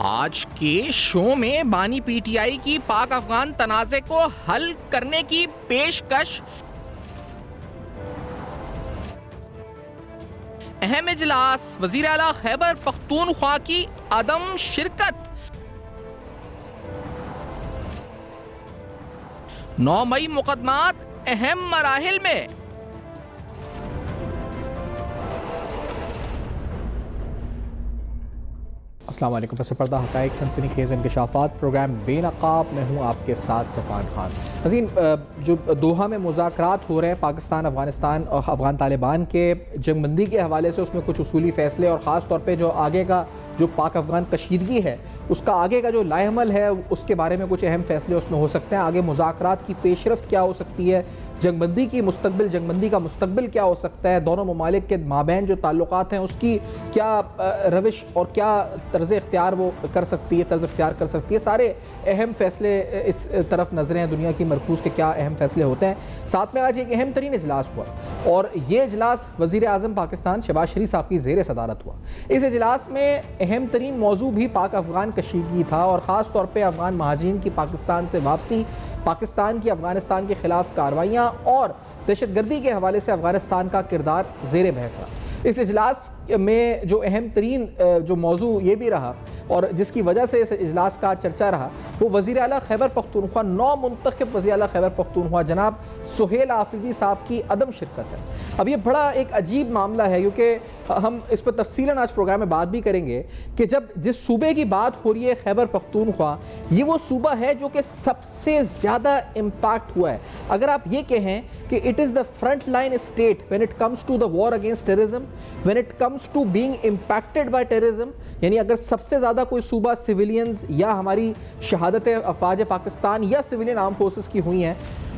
آج کے شو میں بانی پی ٹی آئی کی پاک افغان تنازع کو حل کرنے کی پیشکش، اہم اجلاس، وزیر اعلیٰ خیبر پختونخوا کی عدم شرکت، 9 مئی مقدمات اہم مراحل میں۔ السلام علیکم، پس پردہ حقائق سنسنی خیز انکشافات، پروگرام بے نقاب میں ہوں آپ کے ساتھ صفان خان۔ ناظرین، جو دوحہ میں مذاکرات ہو رہے ہیں پاکستان افغانستان اور افغان طالبان کے جنگ بندی کے حوالے سے، اس میں کچھ اصولی فیصلے اور خاص طور پہ جو آگے کا جو پاک افغان کشیدگی ہے اس کا آگے کا جو لائے عمل ہے اس کے بارے میں کچھ اہم فیصلے اس میں ہو سکتے ہیں۔ آگے مذاکرات کی پیش رفت کیا ہو سکتی ہے، جنگ بندی کی مستقبل، جنگ بندی کا مستقبل کیا ہو سکتا ہے، دونوں ممالک کے مابین جو تعلقات ہیں اس کی کیا روش اور کیا طرز اختیار وہ کر سکتی ہے، طرز اختیار کر سکتی ہے، سارے اہم فیصلے اس طرف نظریں دنیا کی مرکوز کے کیا اہم فیصلے ہوتے ہیں۔ ساتھ میں آج ایک اہم ترین اجلاس ہوا اور یہ اجلاس وزیر اعظم پاکستان شہباز شریف صاحب کی زیر صدارت ہوا۔ اس اجلاس میں اہم ترین موضوع بھی پاک افغان کشیدگی تھا اور خاص طور پہ افغان مہاجرین کی پاکستان سے واپسی، پاکستان کی افغانستان کے خلاف کارروائیاں اور دہشت گردی کے حوالے سے افغانستان کا کردار زیر بحث رہا۔ اس اجلاس میں جو اہم ترین جو موضوع یہ بھی رہا اور جس کی وجہ سے اس اجلاس کا چرچا رہا وہ وزیر اعلیٰ خیبر پختونخوا، نو منتخب وزیر اعلیٰ خیبر پختونخوا جناب سہیل آفریدی صاحب کی عدم شرکت ہے۔ اب یہ بڑا ایک عجیب معاملہ ہے کیونکہ ہم اس پر تفصیلاً آج پروگرام میں بات بھی کریں گے کہ جب جس صوبے کی بات ہو رہی ہے خیبر پختونخوا، یہ وہ صوبہ ہے جو کہ سب سے زیادہ امپیکٹ ہوا ہے۔ اگر آپ یہ کہیں کہ it is the front line state when it comes to the war against terrorism, when it comes to being impacted by terrorism, یعنی اگر سب سے زیادہ کوئی صوبہ سویلینز یا ہماری شہادت افواج پاکستان یا سویلین آرم فورسز کی ہوئی ہیں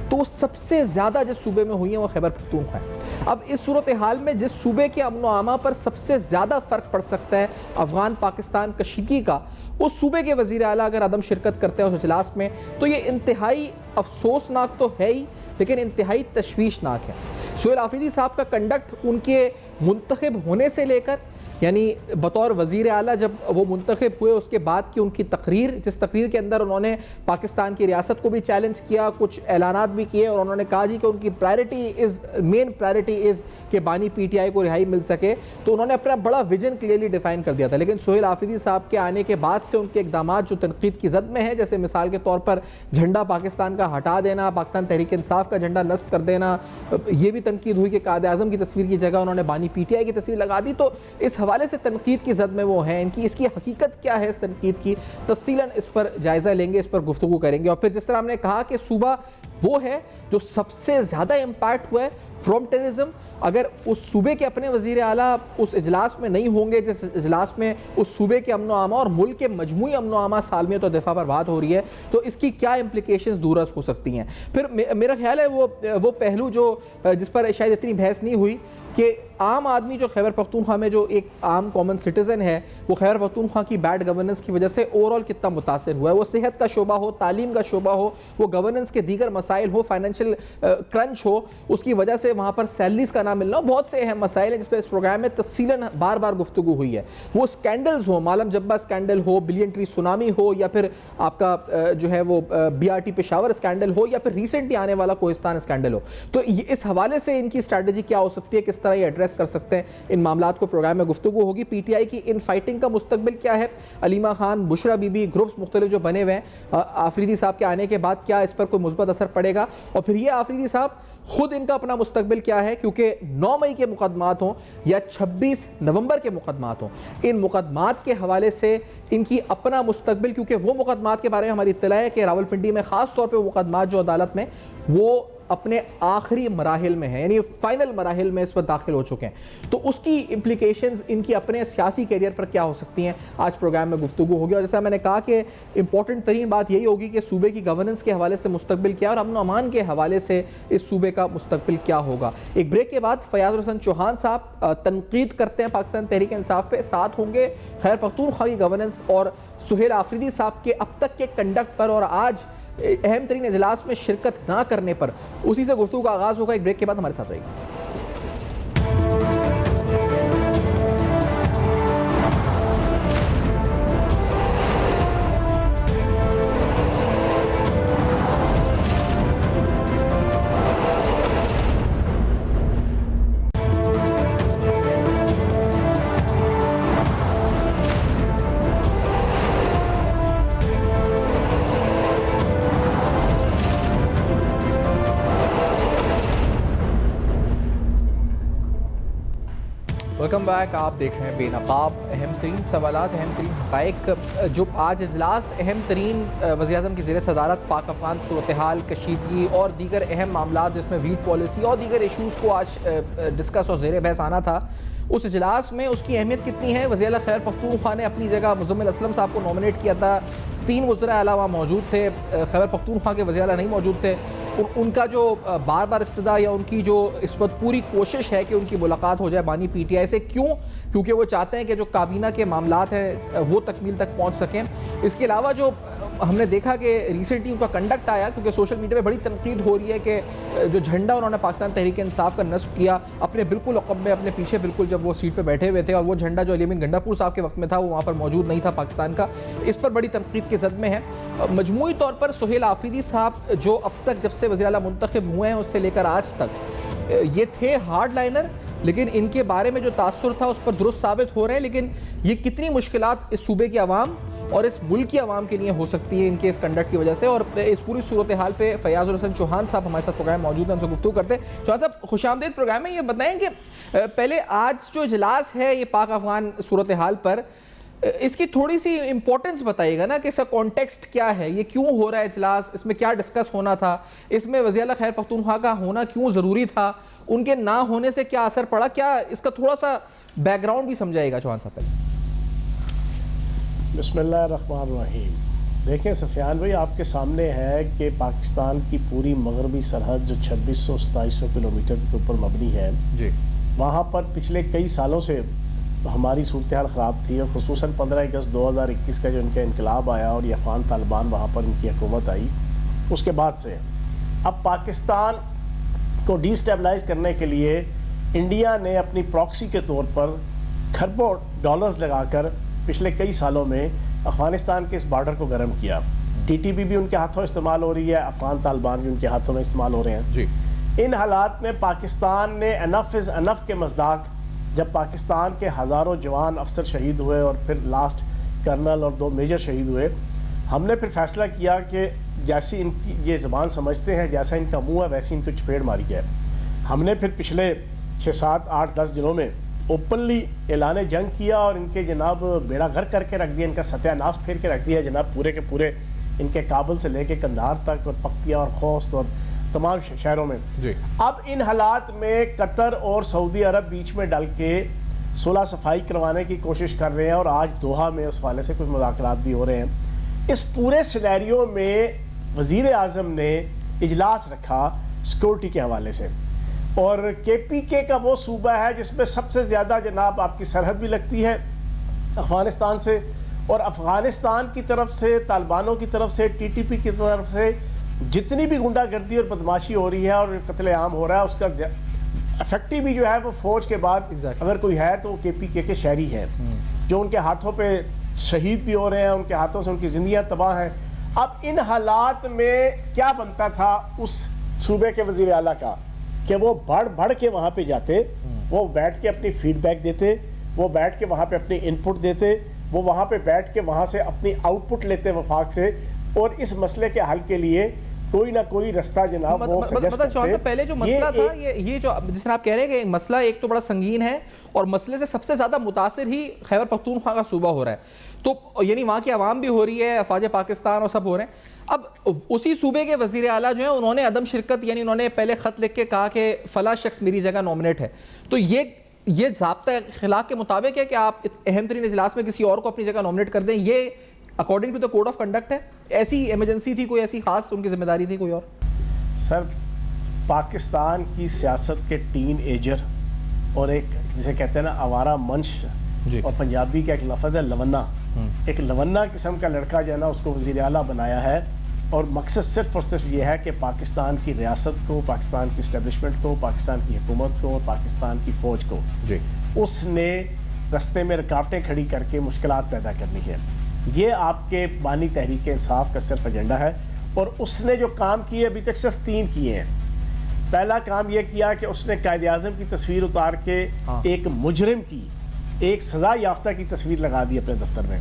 تو وہ سب سے زیادہ جس صوبے میں ہوئی ہیں وہ خیبر پختونخوا ہے۔ اب اس صورتحال میں جس صوبے کے امن و امان پر سب سے زیادہ فرق پڑ سکتا ہے افغان پاکستان کشیدگی کا، اس صوبے کے وزیر اعلیٰ اگر عدم شرکت کرتے ہیں اس اجلاس میں تو یہ انتہائی افسوسناک تو ہے ہی لیکن انتہائی تشویشناک ہے۔ سہیل آفریدی صاحب کا کنڈکٹ ان کے منتخب ہونے سے لے کر، یعنی بطور وزیر اعلیٰ جب وہ منتخب ہوئے اس کے بعد کی ان کی تقریر، جس تقریر کے اندر انہوں نے پاکستان کی ریاست کو بھی چیلنج کیا، کچھ اعلانات بھی کیے اور انہوں نے کہا کہ ان کی مین پرائرٹی از کہ بانی پی ٹی آئی کو رہائی مل سکے، تو انہوں نے اپنا بڑا ویژن کلیئرلی ڈیفائن کر دیا تھا۔ لیکن سہیل آفریدی صاحب کے آنے کے بعد سے ان کے اقدامات جو تنقید کی زد میں ہیں، جیسے مثال کے طور پر جھنڈا پاکستان کا ہٹا دینا، پاکستان تحریک انصاف کا جھنڈا نصب کر دینا، یہ بھی تنقید ہوئی کہ قائد اعظم کی تصویر کی جگہ انہوں نے بانی پی ٹی آئی کی تصویر لگا دی، تو اس حوالے سے تنقید کی زد میں وہ ہیں۔ اس کی حقیقت کیا ہے اس تنقید کی، تفصیلاً اس پر جائزہ لیں گے، اس پر گفتگو کریں گے۔ اور پھر جس طرح ہم نے کہا کہ صوبہ وہ ہے جو سب سے زیادہ امپیکٹ ہوا ہے فرام ٹیررزم، اگر اس صوبے کے اپنے وزیر اعلیٰ اس اجلاس میں نہیں ہوں گے جس اجلاس میں اس صوبے کے امن و امان اور ملک کے مجموعی امن و امان سالمیت اور دفاع پر بات ہو رہی ہے تو اس کی کیا امپلیکیشنز دورس ہو سکتی ہیں۔ پھر میرا خیال ہے وہ پہلو جو جس پر شاید اتنی بحث نہیں ہوئی کہ عام آدمی جو خیبر پختونخوا میں جو ایک عام کامن سٹیزن ہے وہ خیبر پختونخوا کی بیڈ گورننس کی وجہ سے اوور آل کتنا متاثر ہوا ہے، وہ صحت کا شعبہ ہو، تعلیم کا شعبہ ہو، وہ گورننس کے دیگر مسائل ہو، فائنینشیل کرنچ ہو، اس کی وجہ سے وہاں پر سیلریز کا نہ ملنا، بہت سے اہم مسائل ہیں جس پہ اس پروگرام میں تفصیلاً بار بار گفتگو ہوئی ہے۔ وہ سکینڈلز ہو، مالم جبہ سکینڈل ہو، بلین ٹری سونامی ہو، یا پھر آپ کا جو ہے وہ B R T Peshawar scandal ہو، یا پھر ریسنٹلی آنے والا کوہستان سکینڈل ہو، تو اس حوالے سے ان کی اسٹریٹجی کیا ہو سکتی ہے، کس طرح یہ ایڈریس کر سکتے ہیں، ان معاملات کو پروگرام میں گفتگو ہوگی۔ پی ٹی آئی کی ان فائٹنگ کا مستقبل کیا ہے، علیمہ خان، بشرا بی بی، گروپس مختلف جو بنے ہوئے ہیں، آفریدی صاحب کے آنے کے بعد کیا اس پر کوئی مثبت اثر پڑے گا، اور پھر یہ آفریدی صاحب خود ان کا اپنا مستقبل کیا ہے، کیونکہ 9 مئی کے مقدمات ہوں یا 26 نومبر کے مقدمات ہوں، ان مقدمات کے حوالے سے ان کی اپنا مستقبل، کیونکہ وہ مقدمات کے بارے میں ہماری اطلاع ہے کہ راولپنڈی میں خاص طور پہ وہ مقدمات جو عدالت میں وہ اپنے آخری مراحل میں ہیں، یعنی فائنل مراحل میں اس وقت داخل ہو چکے ہیں، تو اس کی امپلیکیشنز ان کی اپنے سیاسی کیریئر پر کیا ہو سکتی ہیں، آج پروگرام میں گفتگو ہوگی۔ اور جیسا میں نے کہا کہ امپورٹنٹ ترین بات یہی ہوگی کہ صوبے کی گورننس کے حوالے سے مستقبل کیا اور امن و امان کے حوالے سے اس صوبے کا مستقبل کیا ہوگا۔ ایک بریک کے بعد فیاض حسن چوہان صاحب تنقید کرتے ہیں پاکستان تحریک انصاف پہ، ساتھ ہوں گے خیبر پختونخوا کی گورننس اور سہیل آفریدی صاحب کے اب تک کے کنڈکٹ پر اور آج اہم ترین اجلاس میں شرکت نہ کرنے پر، اسی سے گفتگو کا آغاز ہوگا۔ ایک بریک کے بعد ہمارے ساتھ رہیے گا۔ Welcome back. آپ دیکھ رہے ہیں بے نقاب. اہم ترین سوالات, اہم ترین حقائق. جو آج اجلاس اہم ترین وزیر اعظم کی زیر صدارت پاک افغان صورتحال, کشیدگی اور دیگر اہم معاملات جس میں ویٹ پالیسی اور دیگر ایشوز کو آج ڈسکس اور زیر بحث آنا تھا, اس اجلاس میں اس کی اہمیت کتنی ہے؟ وزیر اعلیٰ خیبر پختونخوا نے اپنی جگہ مزمل اسلم صاحب کو نامنیٹ کیا تھا. 3 وزراء اعلیٰ وہاں موجود تھے, خیبر پختونخوا کے وزیر اعلیٰ نہیں موجود تھے. ان کا جو بار بار استدعا یا ان کی جو اس وقت پوری کوشش ہے کہ ان کی ملاقات ہو جائے بانی پی ٹی آئی سے. کیوں؟ کیونکہ وہ چاہتے ہیں کہ جو کابینہ کے معاملات ہیں وہ تکمیل تک پہنچ سکیں. اس کے علاوہ جو ہم نے دیکھا کہ ریسنٹلی ان کا کنڈکٹ آیا, کیونکہ سوشل میڈیا پہ بڑی تنقید ہو رہی ہے کہ جو جھنڈا انہوں نے پاکستان تحریک انصاف کا نصب کیا اپنے بالکل عقب میں, اپنے پیچھے بالکل, جب وہ سیٹ پہ بیٹھے ہوئے تھے, اور وہ جھنڈا جو علی امین گنڈا پور صاحب کے وقت میں تھا وہ وہاں پر موجود نہیں تھا پاکستان کا. اس پر بڑی تنقید کے زد میں ہے. مجموعی طور پر سہیل آفریدی صاحب جو اب تک جب سے وزیر اعلیٰ منتخب ہوئے ہیں اس سے لے کر آج تک یہ تھے ہارڈ لائنر, لیکن ان کے بارے میں جو تاثر تھا اس پر درست ثابت ہو رہے ہیں. لیکن یہ کتنی مشکلات اس صوبے کی عوام اور اس ملک کی عوام کے لیے ہو سکتی ہے ان کے اس کنڈکٹ کی وجہ سے؟ اور اس پوری صورتحال پہ فیاض الحسن چوہان صاحب ہمارے ساتھ پروگرام موجود ہیں, ان سے گفتگو کرتے ہیں. چوہان صاحب خوش آمدید پروگرام میں. یہ بتائیں کہ پہلے آج جو اجلاس ہے یہ پاک افغان صورتحال پر, اس کی تھوڑی سی امپورٹنس بتائیے گا نا, کہ اس کا کانٹیکسٹ کیا ہے, یہ کیوں ہو رہا ہے اجلاس, اس میں کیا ڈسکس ہونا تھا, اس میں وزیر اعلیٰ خیبر پختونخوا کا ہونا کیوں ضروری تھا, ان کے نہ ہونے سے کیا اثر پڑا, کیا اس کا تھوڑا سا بیک گراؤنڈ بھی سمجھائے گا چوہان صاحب پہلے؟ بسم اللہ الرحمن الرحیم. دیکھیں سفیان بھائی, آپ کے سامنے ہے کہ پاکستان کی پوری مغربی سرحد جو 2600-2700 کلومیٹر کے اوپر مبنی ہے, جی, وہاں پر پچھلے کئی سالوں سے ہماری صورتحال خراب تھی, اور خصوصاً 15 اگست 2021 کا جو ان کا انقلاب آیا اور یہ افغان طالبان وہاں پر ان کی حکومت آئی, اس کے بعد سے اب پاکستان کو ڈی اسٹیبلائز کرنے کے لیے انڈیا نے اپنی پراکسی کے طور پر کھربوں ڈالرز لگا کر پچھلے کئی سالوں میں افغانستان کے اس بارڈر کو گرم کیا. ٹی ٹی پی بھی ان کے ہاتھوں استعمال ہو رہی ہے, افغان طالبان بھی ان کے ہاتھوں میں استعمال ہو رہے ہیں. جی, ان حالات میں پاکستان نے انف از انف کے مصداق, جب پاکستان کے ہزاروں جوان افسر شہید ہوئے اور پھر لاسٹ کرنل اور 2 میجر شہید ہوئے, ہم نے پھر فیصلہ کیا کہ جیسی ان کی یہ زبان سمجھتے ہیں, جیسا ان کا منہ ہے, ویسی ان کو چپیڑ ماری جائے. ہم نے پھر پچھلے 6, 7, 8, 10 دنوں میں اوپنلی اعلان جنگ کیا اور ان کے جناب بیڑا غرق کر کے رکھ دیا, ان کا ستیہ ناش پھیر کے رکھ دیا جناب, پورے کے پورے ان کے کابل سے لے کے قندھار تک, اور پکتیا اور خوست اور تمام شہروں میں. جی, اب ان حالات میں قطر اور سعودی عرب بیچ میں ڈل کے صلح صفائی کروانے کی کوشش کر رہے ہیں, اور آج دوحہ میں اس حوالے سے کچھ مذاکرات بھی ہو رہے ہیں. اس پورے سینیریو میں وزیر اعظم نے اجلاس رکھا سیکورٹی کے حوالے سے, اور کے پی کے کا وہ صوبہ ہے جس میں سب سے زیادہ جناب آپ کی سرحد بھی لگتی ہے افغانستان سے, اور افغانستان کی طرف سے, طالبانوں کی طرف سے, ٹی ٹی پی کی طرف سے جتنی بھی گنڈا گردی اور بدماشی ہو رہی ہے اور قتل عام ہو رہا ہے, اس کا افیکٹو بھی جو ہے وہ فوج کے بعد اگر کوئی ہے تو وہ کے پی کے شہری ہیں, جو ان کے ہاتھوں پہ شہید بھی ہو رہے ہیں, ان کے ہاتھوں سے ان کی زندگیاں تباہ ہیں. اب ان حالات میں کیا بنتا تھا اس صوبے کے وزیر اعلیٰ کا کہ وہ بڑھ کے وہاں پہ جاتے, وہ بیٹھ کے اپنی فیڈ بیک دیتے, وہ بیٹھ کے وہاں پہ اپنی ان پٹ دیتے, وہ وہاں پہ بیٹھ کے وہاں سے اپنی آؤٹ پٹ لیتے وفاق سے, اور اس مسئلے کے حل کے لیے کوئی نہ کوئی رستہ جناب وہ سجیسٹ کرتے. پہلے جو مسئلہ تھا یہ جو جس طرح آپ کہہ رہے ہیں کہ مسئلہ ایک تو بڑا سنگین ہے, اور مسئلے سے سب سے زیادہ متاثر ہی خیبر پختونخوا کا صوبہ ہو رہا ہے, تو یعنی وہاں کی عوام بھی ہو رہی ہے, افواج پاکستان اور سب ہو رہے ہیں. اب اسی صوبے کے وزیر اعلیٰ جو ہیں انہوں نے عدم شرکت, یعنی انہوں نے پہلے خط لکھ کے کہا کہ فلاں شخص میری جگہ نامنیٹ ہے, تو یہ ضابطہ خلاف کے مطابق ہے کہ آپ اہم ترین اجلاس میں کسی اور کو اپنی جگہ نامنیٹ کر دیں, یہ according to the code of conduct ہے؟ ایسی ایمرجنسی تھی کوئی, ایسی خاص ان کی ذمہ داری تھی کوئی اور؟ سر, پاکستان کی سیاست کے ٹین ایجر اور ایک جسے کہتے ہیں نا آوارہ منش, اور پنجابی کا ایک لفظ ہے لونا, ایک لونا قسم کا لڑکا جو ہے نا اس کو وزیر اعلیٰ بنایا ہے, اور مقصد صرف اور صرف یہ ہے کہ پاکستان کی ریاست کو, پاکستان کی اسٹیبلشمنٹ کو, پاکستان کی حکومت کو اور پاکستان کی فوج کو اس نے رستے میں رکاوٹیں کھڑی کر کے مشکلات پیدا کرنی ہے. یہ آپ کے بانی تحریک انصاف کا صرف ایجنڈا ہے, اور اس نے جو کام کیے ابھی تک صرف 3 کیے ہیں. پہلا کام یہ کیا کہ اس نے قائد اعظم کی تصویر اتار کے ایک مجرم کی, ایک سزا یافتہ کی تصویر لگا دی اپنے دفتر میں.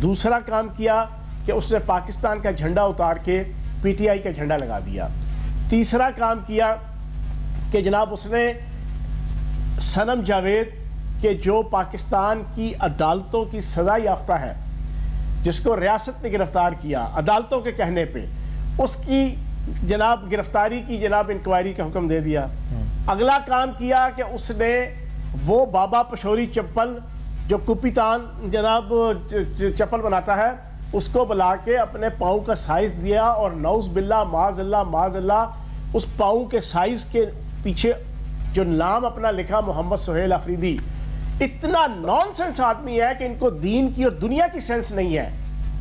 دوسرا کام کیا کہ اس نے پاکستان کا جھنڈا اتار کے پی ٹی آئی کا جھنڈا لگا دیا. تیسرا کام کیا کہ جناب اس نے صنم جاوید کہ جو پاکستان کی عدالتوں کی سزا یافتہ ہے، جس کو ریاست نے گرفتار کیا عدالتوں کے کہنے پہ، اس کی جناب گرفتاری کی جناب انکوائری کا حکم دے دیا۔ اگلا کام کیا کہ اس نے وہ بابا پشوری چپل جو کپتان جناب چپل بناتا ہے اس کو بلا کے اپنے پاؤں کا سائز دیا، اور نعوذ باللہ معاذ اللہ اس پاؤں کے سائز کے پیچھے جو نام اپنا لکھا محمد سہیل آفریدی۔ اتنا نان سینس آدمی ہے کہ ان کو دین کی اور دنیا کی سینس نہیں ہے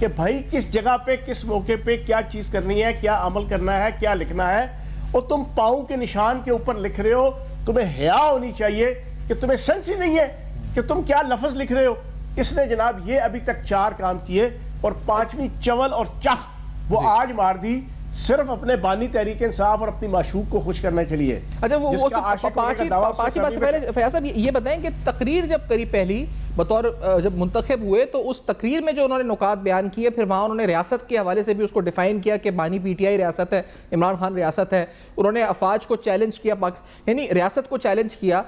کہ بھائی کس جگہ پہ کس موقع پہ کیا چیز کرنی ہے، کیا عمل کرنا ہے، کیا لکھنا ہے، اور تم پاؤں کے نشان کے اوپر لکھ رہے ہو۔ تمہیں حیا ہونی چاہیے کہ تمہیں سینس ہی نہیں ہے کہ تم کیا لفظ لکھ رہے ہو۔ اس نے جناب یہ ابھی تک 4 کام کیے، اور 5ویں چول اور چاہ وہ آج مار دی، صرف اپنے بانی تحریک انصاف اور اپنی معشوق کو خوش کرنے کے لیے۔ اچھا وہ پانچویں بات سے پہلے فیاض صاحب یہ بتائیں کہ تقریر جب کری پہلی بطور جب منتخب ہوئے تو اس تقریر میں جو انہوں نے نکات بیان کیے، پھر وہاں انہوں نے ریاست کے حوالے سے بھی اس کو ڈیفائن کیا کہ بانی پی ٹی آئی ریاست ہے، عمران خان ریاست ہے، انہوں نے افواج کو چیلنج کیا، یعنی ریاست کو چیلنج کیا،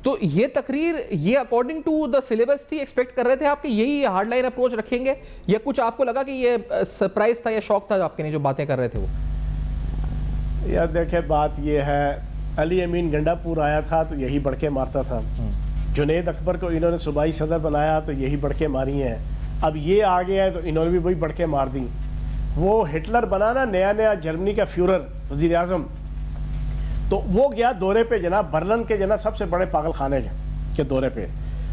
تو یہ تقریر یہ اکارڈنگ ٹو دا سلیبس تھی؟ ایکسپیکٹ کر رہے تھے آپ کہ یہی ہارڈ لائن اپروچ رکھیں گے، یا کچھ آپ کو لگا کہ یہ سرپرائز تھا یا شوق تھا آپ کے لیے جو باتیں کر رہے تھے وہ؟ یار دیکھیں بات یہ ہے، علی امین گنڈا پور آیا تھا تو یہی بڑکے مارتا تھا، جنید اکبر کو انہوں نے صوبائی صدر بنایا تو یہی بڑکے ماری ہیں، اب یہ آ گیا ہے تو انہوں نے بھی وہی بڑکے مار دی۔ وہ ہٹلر بنا نا نیا جرمنی کا فیورر وزیر اعظم، تو وہ گیا دورے پہ جناب برلن کے جناب سب سے بڑے پاگل خانے کے دورے پہ،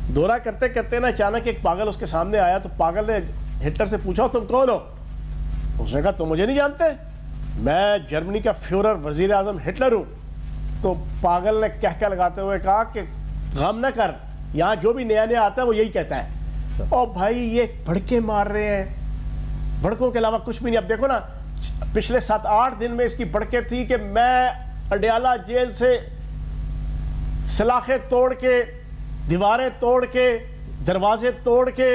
دورہ کرتے کرتے نا اچانک ایک پاگل اس کے سامنے آیا، تو پاگل نے ہٹلر سے پوچھا تم کون ہو؟ اس نے کہا تم مجھے نہیں جانتے، میں جرمنی کا فیورر وزیر اعظم ہٹلر ہوں۔ تو پاگل نے کہہ لگاتے ہوئے کہا کہ غم نہ کر، یہاں جو بھی نیا آتا ہے وہ یہی کہتا ہے۔ اور بھائی یہ بھڑکے مار رہے ہیں، بھڑکوں کے علاوہ کچھ بھی نہیں۔ اب دیکھو نا پچھلے 7-8 دن میں اس کی بھڑکے تھی کہ میں اڈیالہ جیل سے سلاخیں توڑ کے، دیواریں توڑ کے، دروازے توڑ کے،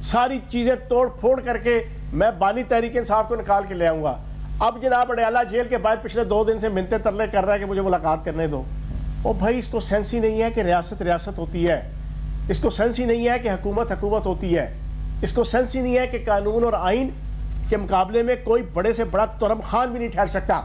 ساری چیزیں توڑ پھوڑ کر کے میں بانی تحریک انصاف کو نکال کے لے آؤں گا۔ اب جناب اڈیالہ جیل کے باہر پچھلے 2 دن سے منتے ترلے کر رہا ہے کہ مجھے ملاقات کرنے دو۔ اور بھائی اس کو سینس ہی نہیں ہے کہ ریاست ہوتی ہے، اس کو سینس ہی نہیں ہے کہ حکومت ہوتی ہے، اس کو سینس ہی نہیں ہے کہ قانون اور آئین کے مقابلے میں کوئی بڑے سے بڑا ترم خان بھی نہیں ٹھہر سکتا۔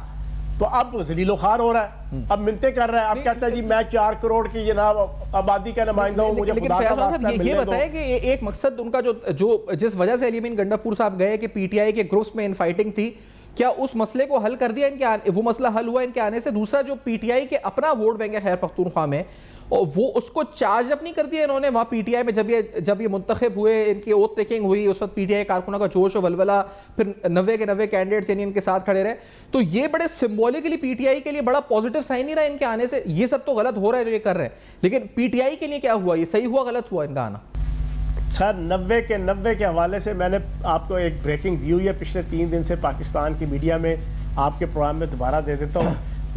تو اب ذلیل و خوار ہو رہا ہے، اب منتے کر رہا ہے، اب کہتا ہے جی میں 4 کروڑ کی جناب آبادی کا نمائندہ ہوں، مجھے خدا کا واسطہ ملنے دو۔ یہ بتائیں کہ ایک مقصد ان کا جو جس وجہ سے علی امین گنڈا پور صاحب گئے کہ پی ٹی آئی کے گروپس میں ان فائٹنگ تھی، کیا اس مسئلے کو حل کر دیا ان کے وہ مسئلہ حل ہوا ان کے آنے سے؟ دوسرا جو پی ٹی آئی کے اپنا ووٹ بینک ہے خیر پختونخوا میں، اور وہ اس کو چارج اپ نہیں کر دیا انہوں نے وہاں پی ٹی آئی میں جب یہ منتخب ہوئے، ان کی اوتھ ٹیکنگ ہوئی، اس وقت پی ٹی آئی کارکنوں کا جوش و ولولہ، پھر 90 کے 90 کینڈیڈیٹس یعنی ان کے ساتھ کھڑے رہے، تو یہ بڑے سمبولکلی پی ٹی آئی کے لیے بڑا پازیٹیو سائن نہیں رہا ان کے آنے سے؟ یہ سب تو غلط ہو رہا ہے جو یہ کر رہے ہیں، لیکن پی ٹی آئی کے لیے کیا ہوا؟ یہ صحیح ہوا غلط ہوا ان کا آنا؟ سر 90 کے حوالے سے میں نے آپ کو ایک بریکنگ دی ہوئی ہے پچھلے 3 دن سے پاکستان کی میڈیا میں، آپ کے پروگرام میں دوبارہ دے دیتا ہوں۔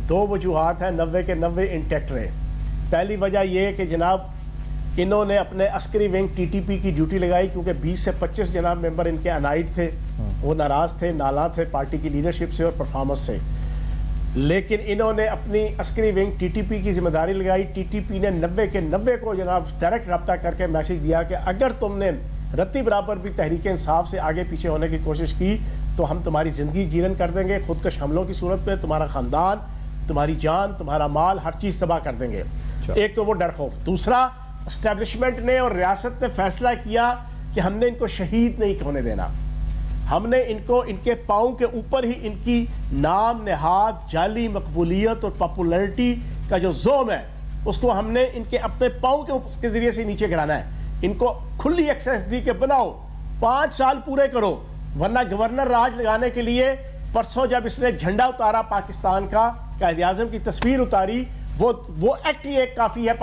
2 وجوہات ہیں 90 کے 90 انٹیکٹ رہے۔ پہلی وجہ یہ کہ جناب انہوں نے اپنے عسکری ونگ ٹی ٹی پی کی ڈیوٹی لگائی، کیونکہ 20 سے 25 جناب ممبر ان کے انائٹ تھے، وہ ناراض تھے، نالاں تھے پارٹی کی لیڈرشپ سے اور پرفارمنس سے، لیکن انہوں نے اپنی عسکری ونگ ٹی ٹی پی کی ذمہ داری لگائی۔ ٹی ٹی پی نے 90 کے 90 کو جناب ڈائریکٹ رابطہ کر کے میسج دیا کہ اگر تم نے رتی برابر بھی تحریک انصاف سے آگے پیچھے ہونے کی کوشش کی تو ہم تمہاری زندگی جیرن کر دیں گے، خودکش حملوں کی صورت میں تمہارا خاندان، تمہاری جان، تمہارا مال، ہر چیز تباہ کر دیں گے۔ ایک تو وہ ڈر خوف۔ دوسرا اسٹیبلشمنٹ نے اور ریاست نے فیصلہ کیا کہ ہم نے ان کو شہید نہیں ہونے دینا، ہم نے ان کو ان کے پاؤں کے اوپر ہی ان کی نام نہاد جعلی مقبولیت اور پاپولرٹی کا جو زوم ہے اس کو ہم نے ان کے اپنے پاؤں کے ذریعے سے نیچے گرانا ہے۔ ان کو کھلی ایکسیس دی کہ بناؤ، 5 سال پورے کرو، ورنہ گورنر راج لگانے کے لیے پرسوں جب اس نے جھنڈا اتارا پاکستان کا، قائد اعظم کی تصویر اتاری، وہ ایکٹ ہی ایک کافی ہے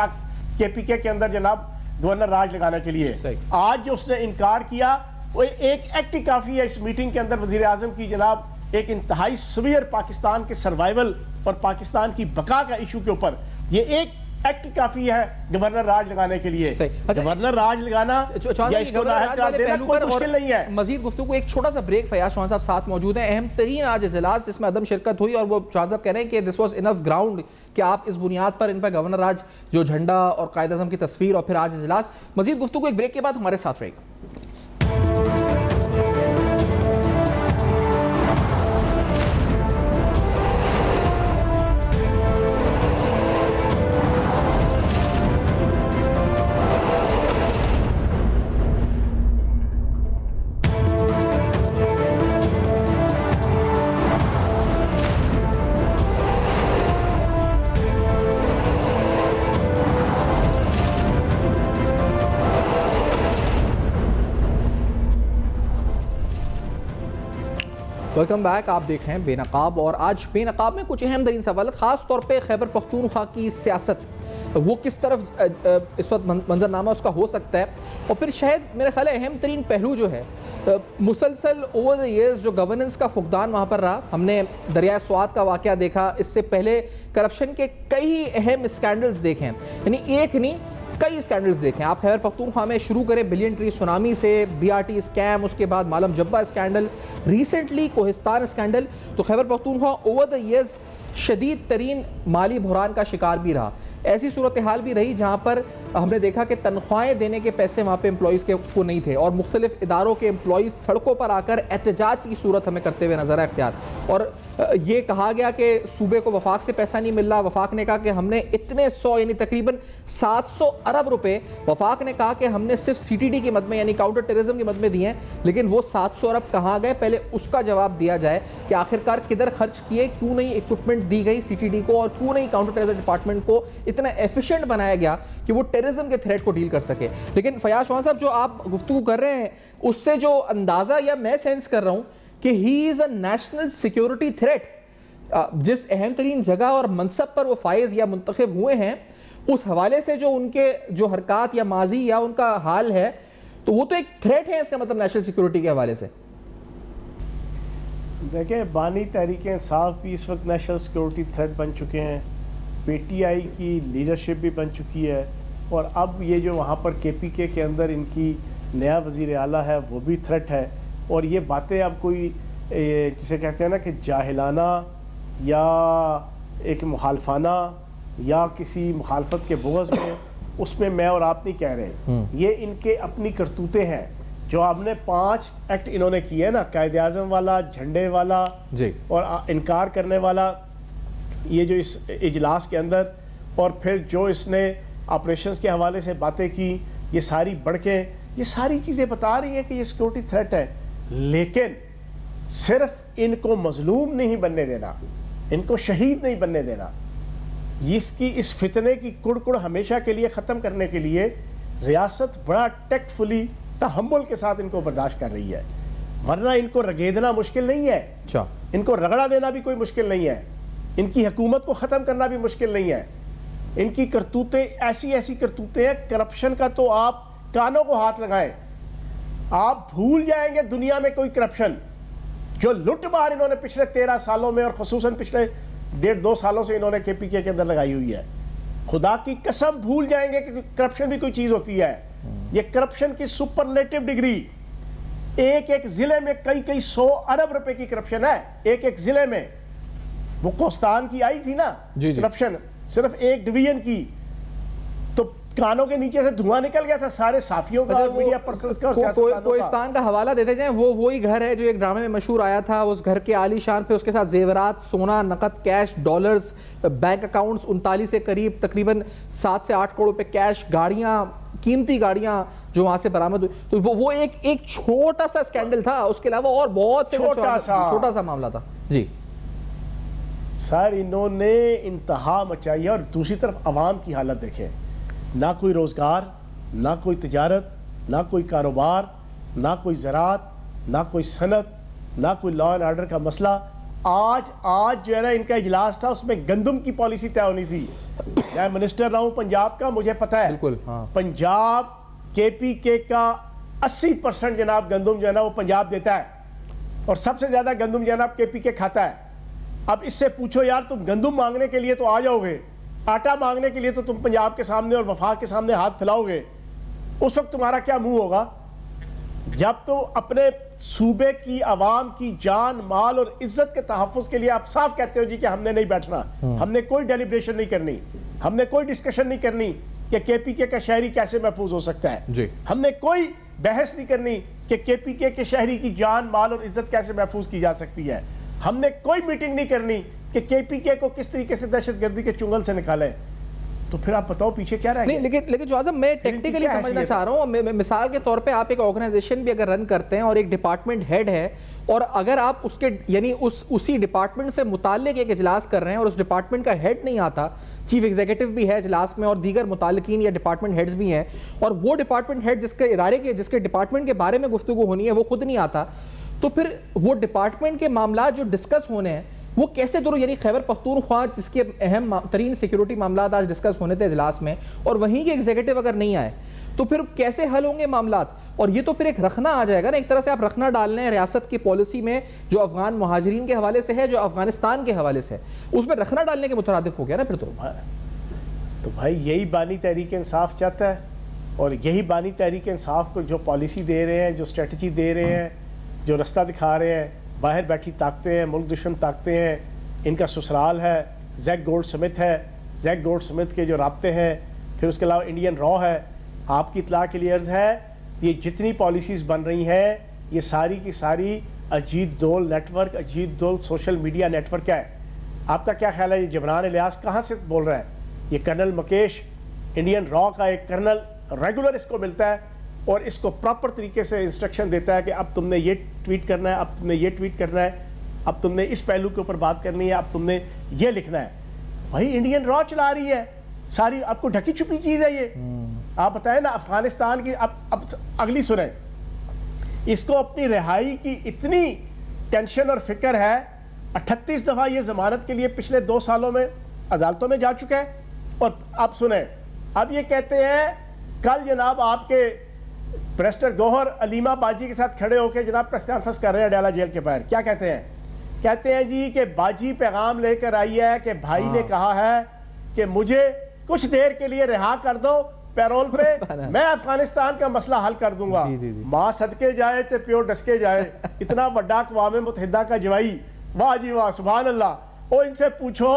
کے پی کے اندر جناب گورنر راج لگانے کے لیے۔ آج جو اس نے انکار کیا وہ ایک ایکٹ ہی کافی ہے اس میٹنگ کے اندر وزیر اعظم کی جناب ایک انتہائی سویر پاکستان کے سروائیول اور پاکستان کی بقا کا ایشو کے اوپر۔ یہ ایک ایکٹ کافی ہے گورنر راج لگانے کے لیے. گورنر راج لگانا یا اس کو نااہل قرار دینا کوئی مشکل نہیں ہے. مزید گفتگو ایک چھوٹا سا بریک. فیاض چوہان صاحب ساتھ موجود ہیں. اہم ترین آج اجلاس جس میں عدم شرکت ہوئی اور وہ چوہان صاحب کہہ رہے ہیں کہ دس واز انف گراؤنڈ کہ آپ اس بنیاد پر ان پر گورنر راج جو جھنڈا اور قائد اعظم کی تصویر اور پھر آج اجلاس. مزید گفتگو ایک بریک کے بعد ہمارے ساتھ رہے گا. Welcome back. آپ دیکھ رہے ہیں بے نقاب اور آج بے نقاب میں کچھ اہم ترین سوالات خاص طور پہ خیبر پختونخوا کی سیاست وہ کس طرف اس وقت منظرنامہ اس کا ہو سکتا ہے اور پھر شاید میرے خیال ہے اہم ترین پہلو جو ہے مسلسل اوور دی ایئرز جو گورننس کا فقدان وہاں پر رہا. ہم نے دریائے سوات کا واقعہ دیکھا, اس سے پہلے کرپشن کے کئی اہم اسکینڈلز دیکھے ہیں, یعنی ایک نہیں کئی اسکینڈلز دیکھیں. آپ خیبر پختونخوا میں شروع کریں بلین ٹری سونامی سے, بی آر ٹی اسکیم, اس کے بعد مالم Jabba scandal, recently Kohistan scandal. تو Khyber Pakhtunkhwa over the years شدید ترین مالی بحران کا شکار بھی رہا. ایسی صورتحال بھی رہی جہاں پر ہم نے دیکھا کہ تنخواہیں دینے کے پیسے وہاں پہ امپلائیز کو نہیں تھے اور مختلف اداروں کے امپلائیز سڑکوں پر آ کر احتجاج کی صورت ہمیں کرتے ہوئے نظر آیا اختیار. اور یہ کہا گیا کہ صوبے کو وفاق سے پیسہ نہیں مل رہا. وفاق نے کہا کہ ہم نے اتنے 100 یعنی تقریباً 700 ارب روپے وفاق نے کہا کہ ہم نے صرف سی ٹی ڈی کی مد میں یعنی کاؤنٹر ٹیررزم کی مد میں دیے ہیں, لیکن وہ 700 ارب کہاں گئے پہلے اس کا جواب دیا جائے کہ آخرکار کدھر خرچ کیے, کیوں نہیں اکوپمنٹ دی گئی سی ٹی ڈی کو اور کیوں نہیں کاؤنٹر ٹیررزم ڈپارٹمنٹ کو اتنا ایفیشینٹ بنایا گیا کہ وہ ٹیررزم کے تھریٹ کو ڈیل کر سکے. لیکن فیاض چوہان صاحب جو آپ گفتگو کر رہے ہیں اس سے جو اندازہ یا میں سینس کر رہا ہوں کہ ہی از اے نیشنل سیکیورٹی تھریٹ. جس اہم ترین جگہ اور منصب پر وہ فائز یا منتخب ہوئے ہیں اس حوالے سے جو ان کے جو حرکات یا ماضی یا ان کا حال ہے تو وہ تو ایک تھریٹ ہے اس کا مطلب نیشنل سیکیورٹی کے حوالے سے. دیکھیں بانی تحریک انصاف بھی اس وقت نیشنل سیکیورٹی تھریٹ بن چکے ہیں, پی ٹی آئی کی لیڈرشپ بھی بن چکی ہے, اور اب یہ جو وہاں پر کے پی کے اندر ان کی نیا وزیر اعلیٰ ہے وہ بھی تھریٹ ہے. اور یہ باتیں اب کوئی جسے کہتے ہیں نا کہ جاہلانہ یا ایک مخالفانہ یا کسی مخالفت کے بغض میں اس میں اور آپ نہیں کہہ رہے, یہ ان کے اپنی کرتوتیں ہیں. جو آپ نے 5 ایکٹ انہوں نے کیے نا, قائد اعظم والا, جھنڈے والا اور انکار کرنے والا, یہ جو اس اجلاس کے اندر, اور پھر جو اس نے آپریشنز کے حوالے سے باتیں کی, یہ ساری بڑکیں, یہ ساری چیزیں بتا رہی ہیں کہ یہ سیکورٹی تھریٹ ہے. لیکن صرف ان کو مظلوم نہیں بننے دینا, ان کو شہید نہیں بننے دینا. اس فتنے کی کڑ ہمیشہ کے لیے ختم کرنے کے لیے ریاست بڑا ٹیکٹفلی تحمل کے ساتھ ان کو برداشت کر رہی ہے, ورنہ ان کو رگیدنا مشکل نہیں ہے, ان کو رگڑا دینا بھی کوئی مشکل نہیں ہے, ان کی حکومت کو ختم کرنا بھی مشکل نہیں ہے. ان کی کرتوتیں ایسی کرتوتیں ہیں, کرپشن کا تو آپ کانوں کو ہاتھ لگائیں, آپ بھول جائیں گے دنیا میں کوئی کرپشن. جو لٹ مار انہوں نے پچھلے 13 سالوں میں اور خصوصاً پچھلے 1.5-2 سالوں سے انہوں نے کے پی کے اندر لگائی ہوئی ہے, خدا کی قسم بھول جائیں گے کہ کرپشن بھی کوئی چیز ہوتی ہے. یہ کرپشن کی سپرلیٹو ڈگری, ایک ضلع میں کئی 100 ارب روپے کی کرپشن ہے ایک ضلع میں. وہ کوہستان کی آئی تھی نا کرپشن, صرف ایک ڈویژن کی, تو کانوں کے نیچے سے دھواں نکل گیا تھا سارے صحافیوں کا, میڈیا پرسنز کا اور سیاستدانوں کا. کوہستان کا حوالہ دیتے جائیں, وہی گھر ہے جو ایک ڈرامے میں مشہور آیا تھا. اس گھر کے عالی شان پہ اس کے ساتھ زیورات, سونا, نقد, کیش, ڈالرز, بینک اکاؤنٹس 39 سے قریب تقریباً 7 سے 8 کروڑ روپے کیش, گاڑیاں, قیمتی گاڑیاں جو وہاں سے برآمد ہوئی. تو وہ ایک چھوٹا سا اسکینڈل تھا, اس کے علاوہ اور بہت سے چھوٹا سا معاملہ تھا. جی سر, انہوں نے انتہا مچائی ہے. اور دوسری طرف عوام کی حالت دیکھیں, نہ کوئی روزگار, نہ کوئی تجارت, نہ کوئی کاروبار, نہ کوئی زراعت, نہ کوئی صنعت, نہ کوئی لا اینڈ آرڈر کا مسئلہ. آج جو ہے نا ان کا اجلاس تھا, اس میں گندم کی پالیسی طے ہونی تھی. میں منسٹر رہا ہوں پنجاب کا, مجھے پتہ ہے پنجاب کے پی کے کا 80% جناب گندم جو ہے نا وہ پنجاب دیتا ہے, اور سب سے زیادہ گندم جناب کے پی کے کھاتا ہے. اب اس سے پوچھو یار تم گندم مانگنے کے لیے تو آ جاؤ گے, آٹا مانگنے کے لیے تو تم پنجاب کے سامنے اور وفاق کے سامنے ہاتھ پھیلاؤ گے. اس وقت تمہارا کیا منہ ہوگا جب تو اپنے صوبے کی عوام کی جان مال اور عزت کے تحفظ کے لیے آپ صاف کہتے ہو جی کہ ہم نے نہیں بیٹھنا, ہم نے کوئی ڈیلیبریشن نہیں کرنی, ہم نے کوئی ڈسکشن نہیں کرنی کہ کے پی کے کا شہری کیسے محفوظ ہو سکتا ہے, ہم نے کوئی بحث نہیں کرنی کہ کے پی کے شہری کی جان مال اور عزت کیسے محفوظ کی جا سکتی ہے, ہم نے کوئی میٹنگ نہیں کرنی کہ کے پی کے کو کس طریقے سے دہشت گردی کے چنگل سے نکالیں. تو پھر آپ بتاؤ پیچھے کیا رہ گیا؟ نہیں لیکن جو اعظم میں ٹیکٹیکلی سمجھنا چاہ رہا ہوں, مثال کے طور پہ آپ ایک آرگنائزیشن بھی اگر رن کرتے ہیں اور ایک ڈپارٹمنٹ ہیڈ ہے, اور اگر آپ اس کے یعنی اسی ڈپارٹمنٹ سے متعلق ایک اجلاس کر رہے ہیں اور اس ڈپارٹمنٹ کا ہیڈ نہیں آتا, چیف ایگزیکٹو بھی ہے اجلاس میں اور دیگر متعلقین یا ڈپارٹمنٹ ہیڈز بھی ہیں, اور وہ ڈپارٹمنٹ ہیڈ جس کے ادارے کے جس کے ڈپارٹمنٹ کے بارے میں گفتگو ہونی ہے وہ خود نہیں آتا, تو پھر وہ ڈپارٹمنٹ کے معاملات جو ڈسکس ہونے ہیں وہ کیسے درو, یعنی خیبر پختونخوا جس کے اہم ترین سیکیورٹی معاملات آج ڈسکس ہونے تھے اجلاس میں, اور وہیں کے ایگزیکٹو اگر نہیں آئے تو پھر کیسے حل ہوں گے معاملات؟ اور یہ تو پھر ایک رخنا آ جائے گا نا, ایک طرح سے آپ رخنا ڈال رہے ہیں ریاست کی پالیسی میں جو افغان مہاجرین کے حوالے سے ہے, جو افغانستان کے حوالے سے ہے, اس میں رخنا ڈالنے کے مترادف ہو گیا نا پھر تو بھائی یہی بانی تحریک انصاف چاہتا ہے, اور یہی بانی تحریک انصاف کو جو پالیسی دے رہے ہیں, جو اسٹریٹجی دے رہے ہیں, جو رستہ دکھا رہے ہیں, باہر بیٹھی طاقتیں ہیں, ملک دشمن طاقتیں ہیں, ان کا سسرال ہے, زیک گولڈ سمتھ ہے, زیک گولڈ سمتھ کے جو رابطے ہیں, پھر اس کے علاوہ انڈین را ہے. آپ کی اطلاع کے لیے عرض ہے, یہ جتنی پالیسیز بن رہی ہیں یہ ساری کی ساری اجیت دول نیٹ ورک, اجیت دول سوشل میڈیا نیٹ ورک ہے. آپ کا کیا خیال ہے یہ جبران الیاس کہاں سے بول رہا ہے؟ یہ کرنل مکیش, انڈین را کا ایک کرنل, ریگولر اس کو ملتا ہے اور اس کو پراپر طریقے سے انسٹرکشن دیتا ہے کہ اب تم نے یہ ٹویٹ کرنا ہے, اب تم نے یہ ٹویٹ کرنا ہے, اب تم نے اس پہلو کے اوپر بات کرنی ہے, اب تم نے یہ لکھنا ہے. بھائی انڈین را چلا رہی ہے ساری, آپ کو ڈھکی چھپی چیز ہے یہ. آپ بتائیں نا افغانستان کی, اب اگلی سنیں, اس کو اپنی رہائی کی اتنی ٹینشن اور فکر ہے, 38 دفعہ یہ ضمانت کے لیے پچھلے 2 سالوں میں عدالتوں میں جا چکا ہے. اور اب سنیں, اب یہ کہتے ہیں کل جناب آپ کے پریسٹر گوہر علیمہ باجی کے ساتھ کھڑے ہو کے جناب پریس کانفرنس کر رہے ہیں اڈیالہ جیل کے باہر. کیا کہتے ہیں؟ کہتے ہیں جی کہ باجی پیغام لے کر آئی ہے کہ بھائی نے کہا ہے کہ مجھے کچھ دیر کے لیے رہا کر دو پیرول پہ, میں افغانستان کا مسئلہ حل کر دوں گا. ماں صدقے جائے تے پیو ڈسکے جائے, اتنا بڑا اقوام متحدہ کا جوائی, واہ جی واہ, سبحان اللہ. اور ان سے پوچھو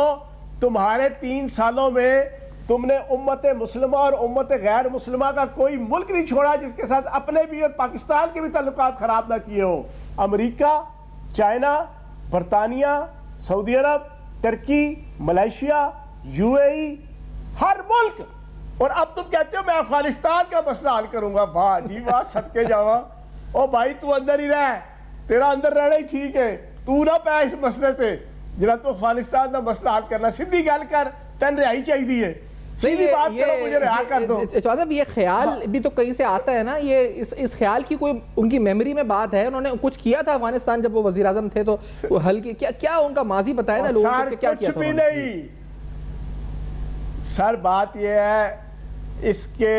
تمہارے 3 سالوں میں تم نے امت مسلمہ اور امت غیر مسلمہ کا کوئی ملک نہیں چھوڑا جس کے ساتھ اپنے بھی اور پاکستان کے بھی تعلقات خراب نہ کیے ہو. امریکہ, چائنا, برطانیہ, سعودی عرب, ترکی, ملیشیا, یو اے ای, ہر ملک. اور اب تم کہتے ہو میں افغانستان کا مسئلہ حل کروں گا. واہ جی واہ, صدقے جاواں. او بھائی تو اندر ہی رہ, تیرا اندر رہنا ہی ٹھیک ہے, تو نہ پہ اس مسئلے تے جناب تو افغانستان کا مسئلہ حل کرنا. سیدھی گل کر, تین رہائی چاہیے, سیدھی بات کرو, مجھے رہا کر دو. صاحب یہ خیال بھی تو کہیں سے آتا ہے نا, یہ اس خیال کی کوئی ان کی میموری میں بات ہے, انہوں نے کچھ کیا تھا افغانستان جب وہ وزیر اعظم تھے تو حل کی کیا ان کا ماضی بتایا نا لوگوں کو, کیا کیا تھا؟ کچھ بھی نہیں سر. بات یہ ہے اس کے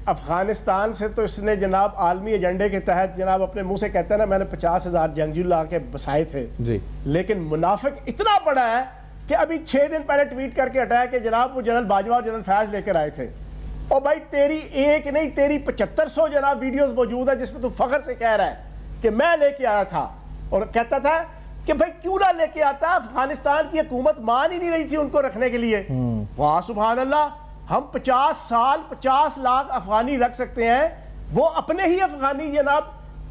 افغانستان سے تو اس نے جناب عالمی ایجنڈے کے تحت جناب اپنے منہ سے کہتا ہے نا میں نے 50,000 جنگجو لا کے بسائے تھے جی, لیکن منافق اتنا بڑا ہے کہ ابھی 6 دن پہلے ٹویٹ کر کے ہٹایا کہ جناب وہ جنرل باجوہ اور جنرل فیاض لے کر آئے تھے. اور بھائی تیری ایک نہیں تیری 7500 جناب ویڈیوز موجود ہے جس میں تو فخر سے کہہ رہا ہے کہ میں لے کے آیا تھا, اور کہتا تھا کہ بھائی کیوں نہ لے کے آتا, افغانستان کی حکومت مان ہی نہیں رہی تھی ان کو رکھنے کے لیے. واہ سبحان اللہ, ہم 50 سال 50 لاکھ افغانی رکھ سکتے ہیں, وہ اپنے ہی افغانی جناب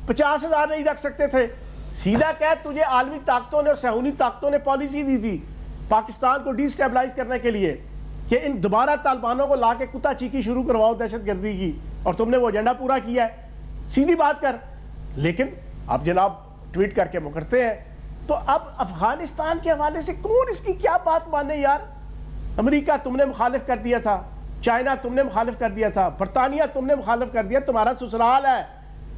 50,000 نہیں رکھ سکتے تھے. سیدھا کہہ, تجھے عالمی طاقتوں نے اور صہیونی طاقتوں نے پالیسی دی تھی پاکستان کو ڈی سٹیبلائز کرنے کے لیے کہ ان دوبارہ طالبانوں کو لا کے کتا چیکی شروع کرواؤ دہشت گردی کی, اور تم نے وہ ایجنڈا پورا کیا ہے. سیدھی بات کر. لیکن اب جناب ٹویٹ کر کے مکرتے ہیں. تو اب افغانستان کے حوالے سے کون اس کی کیا بات مانے یار؟ امریکہ تم نے مخالف کر دیا تھا, چائنا تم نے مخالف کر دیا تھا, برطانیہ تم نے مخالف کر دیا, تمہارا سسرال ہے.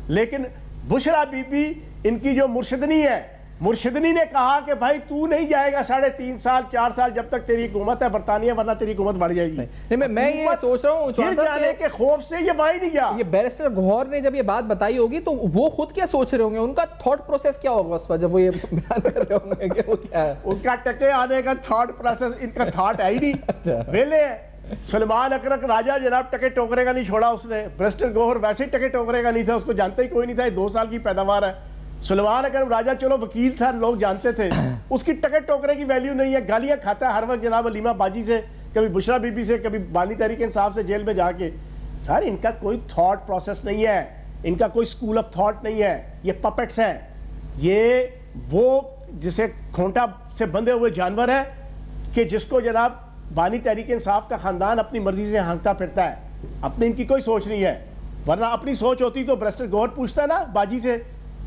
لیکن بشرا بی بی ان کی جو مرشدنی ہے مرشدنی نے کہا کہ بھائی تو نہیں جائے گا 3.5 سال 4 سال جب تک تیری حکومت ہے برطانیہ، ورنہ تیری حکومت بڑھ جائے گی. میں یہ سوچ رہا ہوں گر جانے کے خوف سے یہ وہاں نہیں گیا. یہ بیرسٹر گوہر نے جب یہ بات بتائی ہوگی تو وہ خود کیا سوچ رہے ہوں گے، ان کا تھاٹ پروسیس کیا ہوگا اس پر جب وہ یہ بیان کر رہے ہوں گے کہ وہ کیا ہے؟ اس کا ٹکے آنے کا تھاٹ پروسیس، ان کا تھاٹ ہے ہی نہیں، ویلے ہے. سلمان اکرک راجہ جناب ٹکے ٹوکرے کا نہیں چھوڑا اس نے. بیرسٹر گوہر ویسے ہی ٹکے ٹوکرے کا نہیں تھا، اس کو جانتا ہی کوئی نہیں تھا، 2 سال کی پیداوار ہے. سلمان اکرم راجہ چلو وکیل تھا، لوگ جانتے تھے، اس کی ٹکے ٹوکرے کی ویلیو نہیں ہے. گالیاں کھاتا ہے ہر وقت جناب علیمہ باجی سے، کبھی بشرا بی بی سے، کبھی بانی تحریک انصاف سے جیل میں جا کے. سر ان کا کوئی تھاٹ پروسیس نہیں ہے، ان کا کوئی سکول آف تھاٹ نہیں ہے. یہ پپٹس ہیں، یہ وہ جسے کھونٹا سے بندھے ہوئے جانور ہے کہ جس کو جناب بانی تحریک انصاف کا خاندان اپنی مرضی سے ہانکتا پھرتا ہے. اپنی ان کی کوئی سوچ نہیں ہے، ورنہ اپنی سوچ ہوتی تو بیرسٹر گوہر پوچھتا ہے نا باجی سے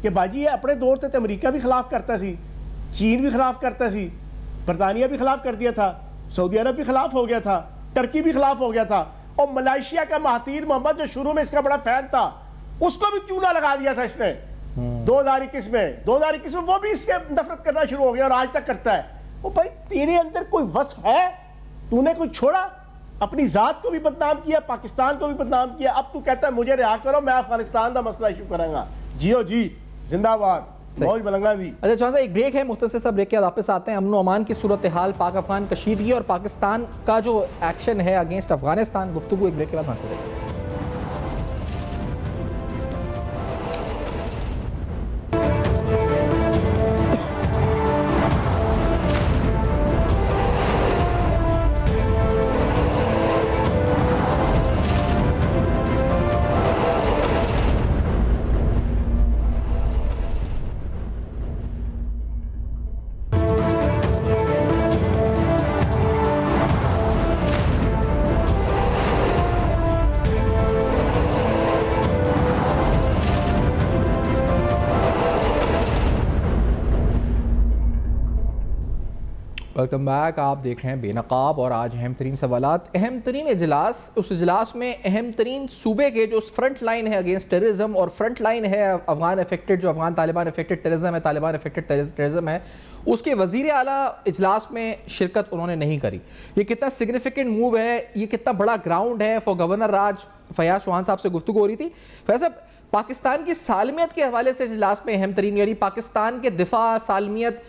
کہ باجی یہ اپنے دور تے امریکہ بھی خلاف کرتا سی، چین بھی خلاف کرتا سی، برطانیہ بھی خلاف کر دیا تھا، سعودی عرب بھی خلاف ہو گیا تھا، ترکی بھی خلاف ہو گیا تھا، اور ملائیشیا کا مہاتیر محمد جو شروع میں اس کا بڑا فین تھا اس کو بھی چونا لگا دیا تھا اس نے 2021 میں وہ بھی اس سے نفرت کرنا شروع ہو گیا اور آج تک کرتا ہے. وہ بھائی تیرے اندر کوئی وصف ہے؟ تو نے کوئی چھوڑا؟ اپنی ذات کو بھی بدنام کیا، پاکستان کو بھی بدنام کیا. اب تو کہتا ہے مجھے رہا کرو، میں افغانستان دا مسئلہ ایشو کروں گا. جیو جی، زندہ باد، موج ملنگا دی. اچھا چوہان صاحب ایک بریک ہے، مختصر سا بریک کے بعد واپس آتے ہیں. امن و امان کی صورتحال، پاک افغان کشیدگی اور پاکستان کا جو ایکشن ہے اگینسٹ افغانستان، گفتگو ایک بریک کے بعد حاصل کریں گے. Welcome back. آپ دیکھ رہے ہیں بے نقاب، اور آج اہم ترین سوالات، اہم ترین اجلاس. اس اجلاس میں اہم ترین صوبے کے جو فرنٹ لائن ہے اگینسٹ ٹیررزم، اور فرنٹ لائن ہے افغان افیکٹڈ، جو افغان طالبان افیکٹڈ ٹیررزم ہے، طالبان افیکٹڈ ٹیررزم ہے، اس کے وزیر اعلیٰ اجلاس میں شرکت انہوں نے نہیں کری. یہ کتنا سگنیفیکنٹ موو ہے، یہ کتنا بڑا گراؤنڈ ہے فار گورنر راج. فیاض چوہان صاحب سے گفتگو ہو رہی تھی. فیاض صاحب، پاکستان کی سالمیت کے حوالے سے اجلاس میں اہم ترین، یعنی پاکستان کے دفاع، سالمیت،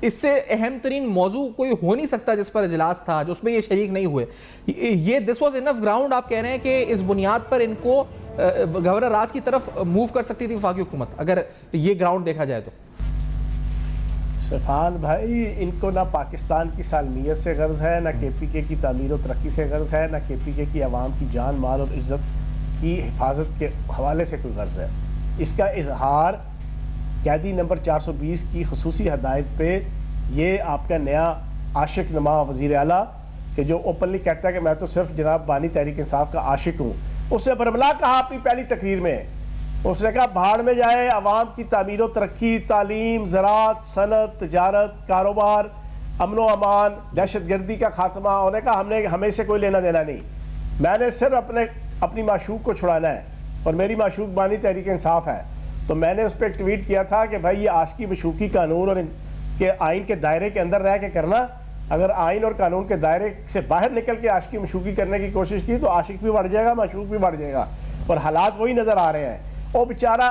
اس سے اہم ترین موضوع کوئی ہو نہیں سکتا جس پر اجلاس تھا جو اس میں یہ شریک نہیں ہوئے. یہ دس واز انف گراؤنڈ، آپ کہہ رہے ہیں کہ اس بنیاد پر ان کو گورنر راج کی طرف موو کر سکتی تھی وفاقی حکومت، اگر یہ گراؤنڈ دیکھا جائے تو؟ سفان بھائی، ان کو نہ پاکستان کی سالمیت سے غرض ہے، نہ کے پی کے کی تعمیر و ترقی سے غرض ہے، نہ کے پی کے کی عوام کی جان مال اور عزت کی حفاظت کے حوالے سے کوئی غرض ہے. اس کا اظہار قیدی نمبر 420 کی خصوصی ہدایت پہ یہ آپ کا نیا عاشق نما وزیر اعلیٰ کہ جو اوپنلی کہتا ہے کہ میں تو صرف جناب بانی تحریک انصاف کا عاشق ہوں، اس نے برملا کہا اپنی پہلی تقریر میں. اس نے کہا بھاڑ میں جائے عوام کی تعمیر و ترقی، تعلیم، زراعت، صنعت، تجارت، کاروبار، امن و امان، دہشت گردی کا خاتمہ. انہوں نے کہا ہمیں سے کوئی لینا دینا نہیں، میں نے صرف اپنی معشوق کو چھڑانا ہے، اور میری معشوق بانی تحریک انصاف ہے. تو میں نے اس پہ ایک ٹویٹ کیا تھا کہ بھائی یہ عاشقی مشوقی قانون اور کے آئین کے دائرے کے اندر رہ کے کرنا. اگر آئین اور قانون کے دائرے سے باہر نکل کے عاشقی مشوقی کرنے کی کوشش کی تو عاشق بھی بڑھ جائے گا، معشوق بھی بڑھ جائے گا، اور حالات وہی نظر آ رہے ہیں. وہ بیچارہ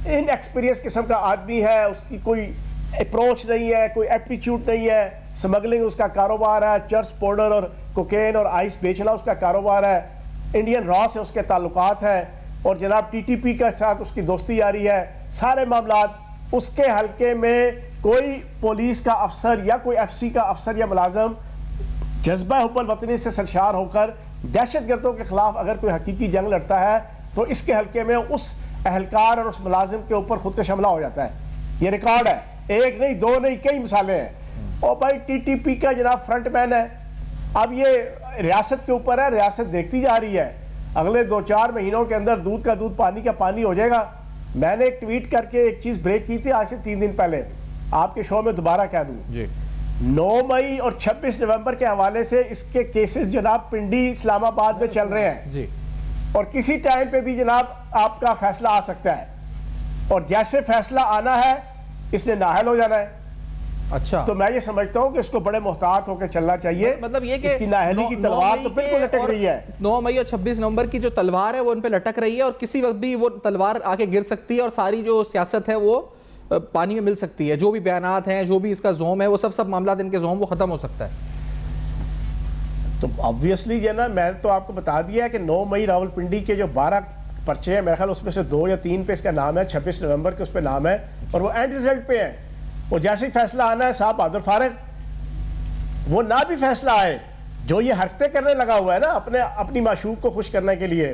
ان ایکسپیرینس قسم کا آدمی ہے، اس کی کوئی اپروچ نہیں ہے، کوئی ایپٹیچیوڈ نہیں ہے. سمگلنگ اس کا کاروبار ہے، چرس پاؤڈر اور کوکین اور آئس بیچنا اس کا کاروبار ہے. انڈین را سے اس کے تعلقات ہیں، اور جناب ٹی ٹی پی کے ساتھ اس کی دوستی جاری ہے. سارے معاملات اس کے حلقے میں کوئی پولیس کا افسر یا کوئی ایف سی کا افسر یا ملازم جذبہ حب الوطنی سے سرشار ہو کر دہشت گردوں کے خلاف اگر کوئی حقیقی جنگ لڑتا ہے تو اس کے حلقے میں اس اہلکار اور اس ملازم کے اوپر خود کش حملہ ہو جاتا ہے. یہ ریکارڈ ہے، ایک نہیں، دو نہیں، کئی مثالیں ہیں. اور بھائی ٹی ٹی پی کا جناب فرنٹ مین ہے. اب یہ ریاست کے اوپر ہے، ریاست دیکھتی جا رہی ہے. اگلے 2-4 مہینوں کے اندر دودھ کا دودھ، پانی کا پانی ہو جائے گا. میں نے ایک ٹویٹ کر کے ایک چیز بریک کی تھی آج سے 3 دن پہلے، آپ کے شو میں دوبارہ کہہ دوں. 9 مئی اور 26 نومبر کے حوالے سے اس کے کیسز جناب پنڈی، اسلام آباد میں چل رہے ہیں، اور کسی ٹائم پہ بھی جناب آپ کا فیصلہ آ سکتا ہے. اور جیسے فیصلہ آنا ہے اس نے نااہل ہو جانا ہے. اچھا تو میں یہ سمجھتا ہوں کہ اس کو بڑے محتاط ہو کے چلنا چاہیے. مطلب یہ کہ اس کی نااہلی کی تلوار تو بالکل لٹک رہی ہے. 9 مئی اور 26 نومبر کی جو تلوار ہے وہ ان پہ لٹک رہی ہے اور کسی وقت بھی وہ تلوار آ کے گر سکتی ہے اور ساری جو سیاست ہے وہ پانی میں مل سکتی ہے. جو بھی بیانات ہیں, جو بھی اس کا زوم ہے, وہ سب معاملات ان کے زوم وہ ختم ہو سکتا ہے. تو آبویسلی یہ نا, میں تو آپ کو بتا دیا ہے کہ 9 مئی راولپنڈی کے جو 12 پرچے ہیں, میرے خیال اس میں سے 2 یا 3 پہ اس کا نام ہے, 26 نومبر کے اس پہ نام ہے, اور وہ اینڈ ریزلٹ پہ ہیں. وہ جیسے ہی فیصلہ آنا ہے صاحب بہادر فارغ, وہ نہ بھی فیصلہ آئے, جو یہ حرکتیں کرنے لگا ہوا ہے نا اپنی معشوق کو خوش کرنے کے لیے,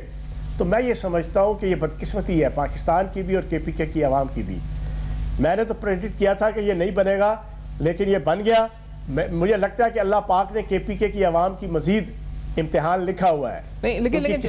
تو میں یہ سمجھتا ہوں کہ یہ بدقسمتی ہے پاکستان کی بھی اور کے پی کے کی عوام کی بھی. میں نے تو پریڈکٹ کیا تھا کہ یہ نہیں بنے گا, لیکن یہ بن گیا. مجھے لگتا ہے کہ اللہ پاک نے کے پی کے کی عوام کی مزید امتحان لکھا ہوا ہے. نہیں لیکن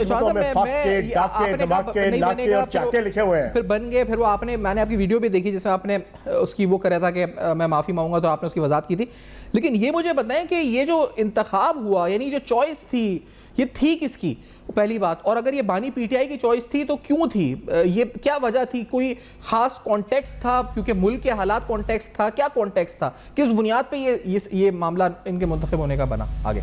چاکے لکھے ہوئے ہیں. پھر بن گئے, پھر وہ آپ نے, میں نے آپ کی ویڈیو بھی دیکھی جس میں آپ نے اس کی وہ کرا تھا کہ میں معافی مانگوں گا, تو آپ نے اس کی وضاحت کی تھی. لیکن یہ مجھے بتائیں کہ یہ جو انتخاب ہوا, یعنی جو چوائس تھی, یہ تھی کس کی, پہلی بات. اور اگر یہ بانی پی ٹی آئی کی چوائس تھی تو کیوں تھی, یہ کیا وجہ تھی, کوئی خاص کانٹیکسٹ تھا, کیونکہ ملک کے حالات کانٹیکسٹ تھا, کیا کانٹیکسٹ تھا, کس بنیاد پہ یہ معاملہ ان کے منتخب ہونے کا بنا آگے؟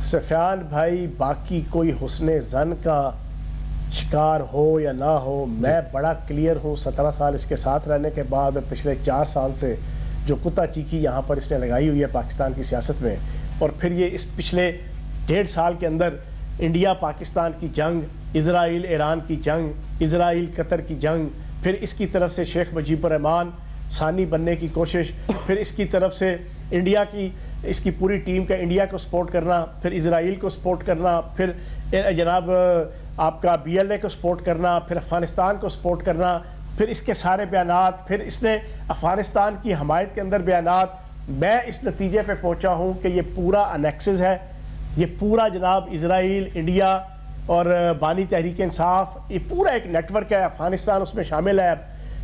سفیان بھائی, باقی کوئی حسن ظن کا شکار ہو یا نہ ہو, میں بڑا کلیئر ہوں 17 سال اس کے ساتھ رہنے کے بعد, اور پچھلے 4 سال سے جو کتا چیخی یہاں پر اس نے لگائی ہوئی ہے پاکستان کی سیاست میں, اور پھر یہ اس پچھلے 1.5 سال کے اندر انڈیا پاکستان کی جنگ, اسرائیل ایران کی جنگ, اسرائیل قطر کی جنگ, پھر اس کی طرف سے شیخ مجیب الرحمان ثانی بننے کی کوشش, پھر اس کی طرف سے انڈیا کی اس کی پوری ٹیم کا انڈیا کو سپورٹ کرنا, پھر اسرائیل کو سپورٹ کرنا, پھر جناب آپ کا بی ایل اے کو سپورٹ کرنا, پھر افغانستان کو سپورٹ کرنا, پھر اس کے سارے بیانات, پھر اس نے افغانستان کی حمایت کے اندر بیانات. میں اس نتیجے پہ پہنچا ہوں کہ یہ پورا انیکسز ہے, یہ پورا جناب اسرائیل, انڈیا اور بانی تحریک انصاف, یہ پورا ایک نیٹ ورک ہے, افغانستان اس میں شامل ہے.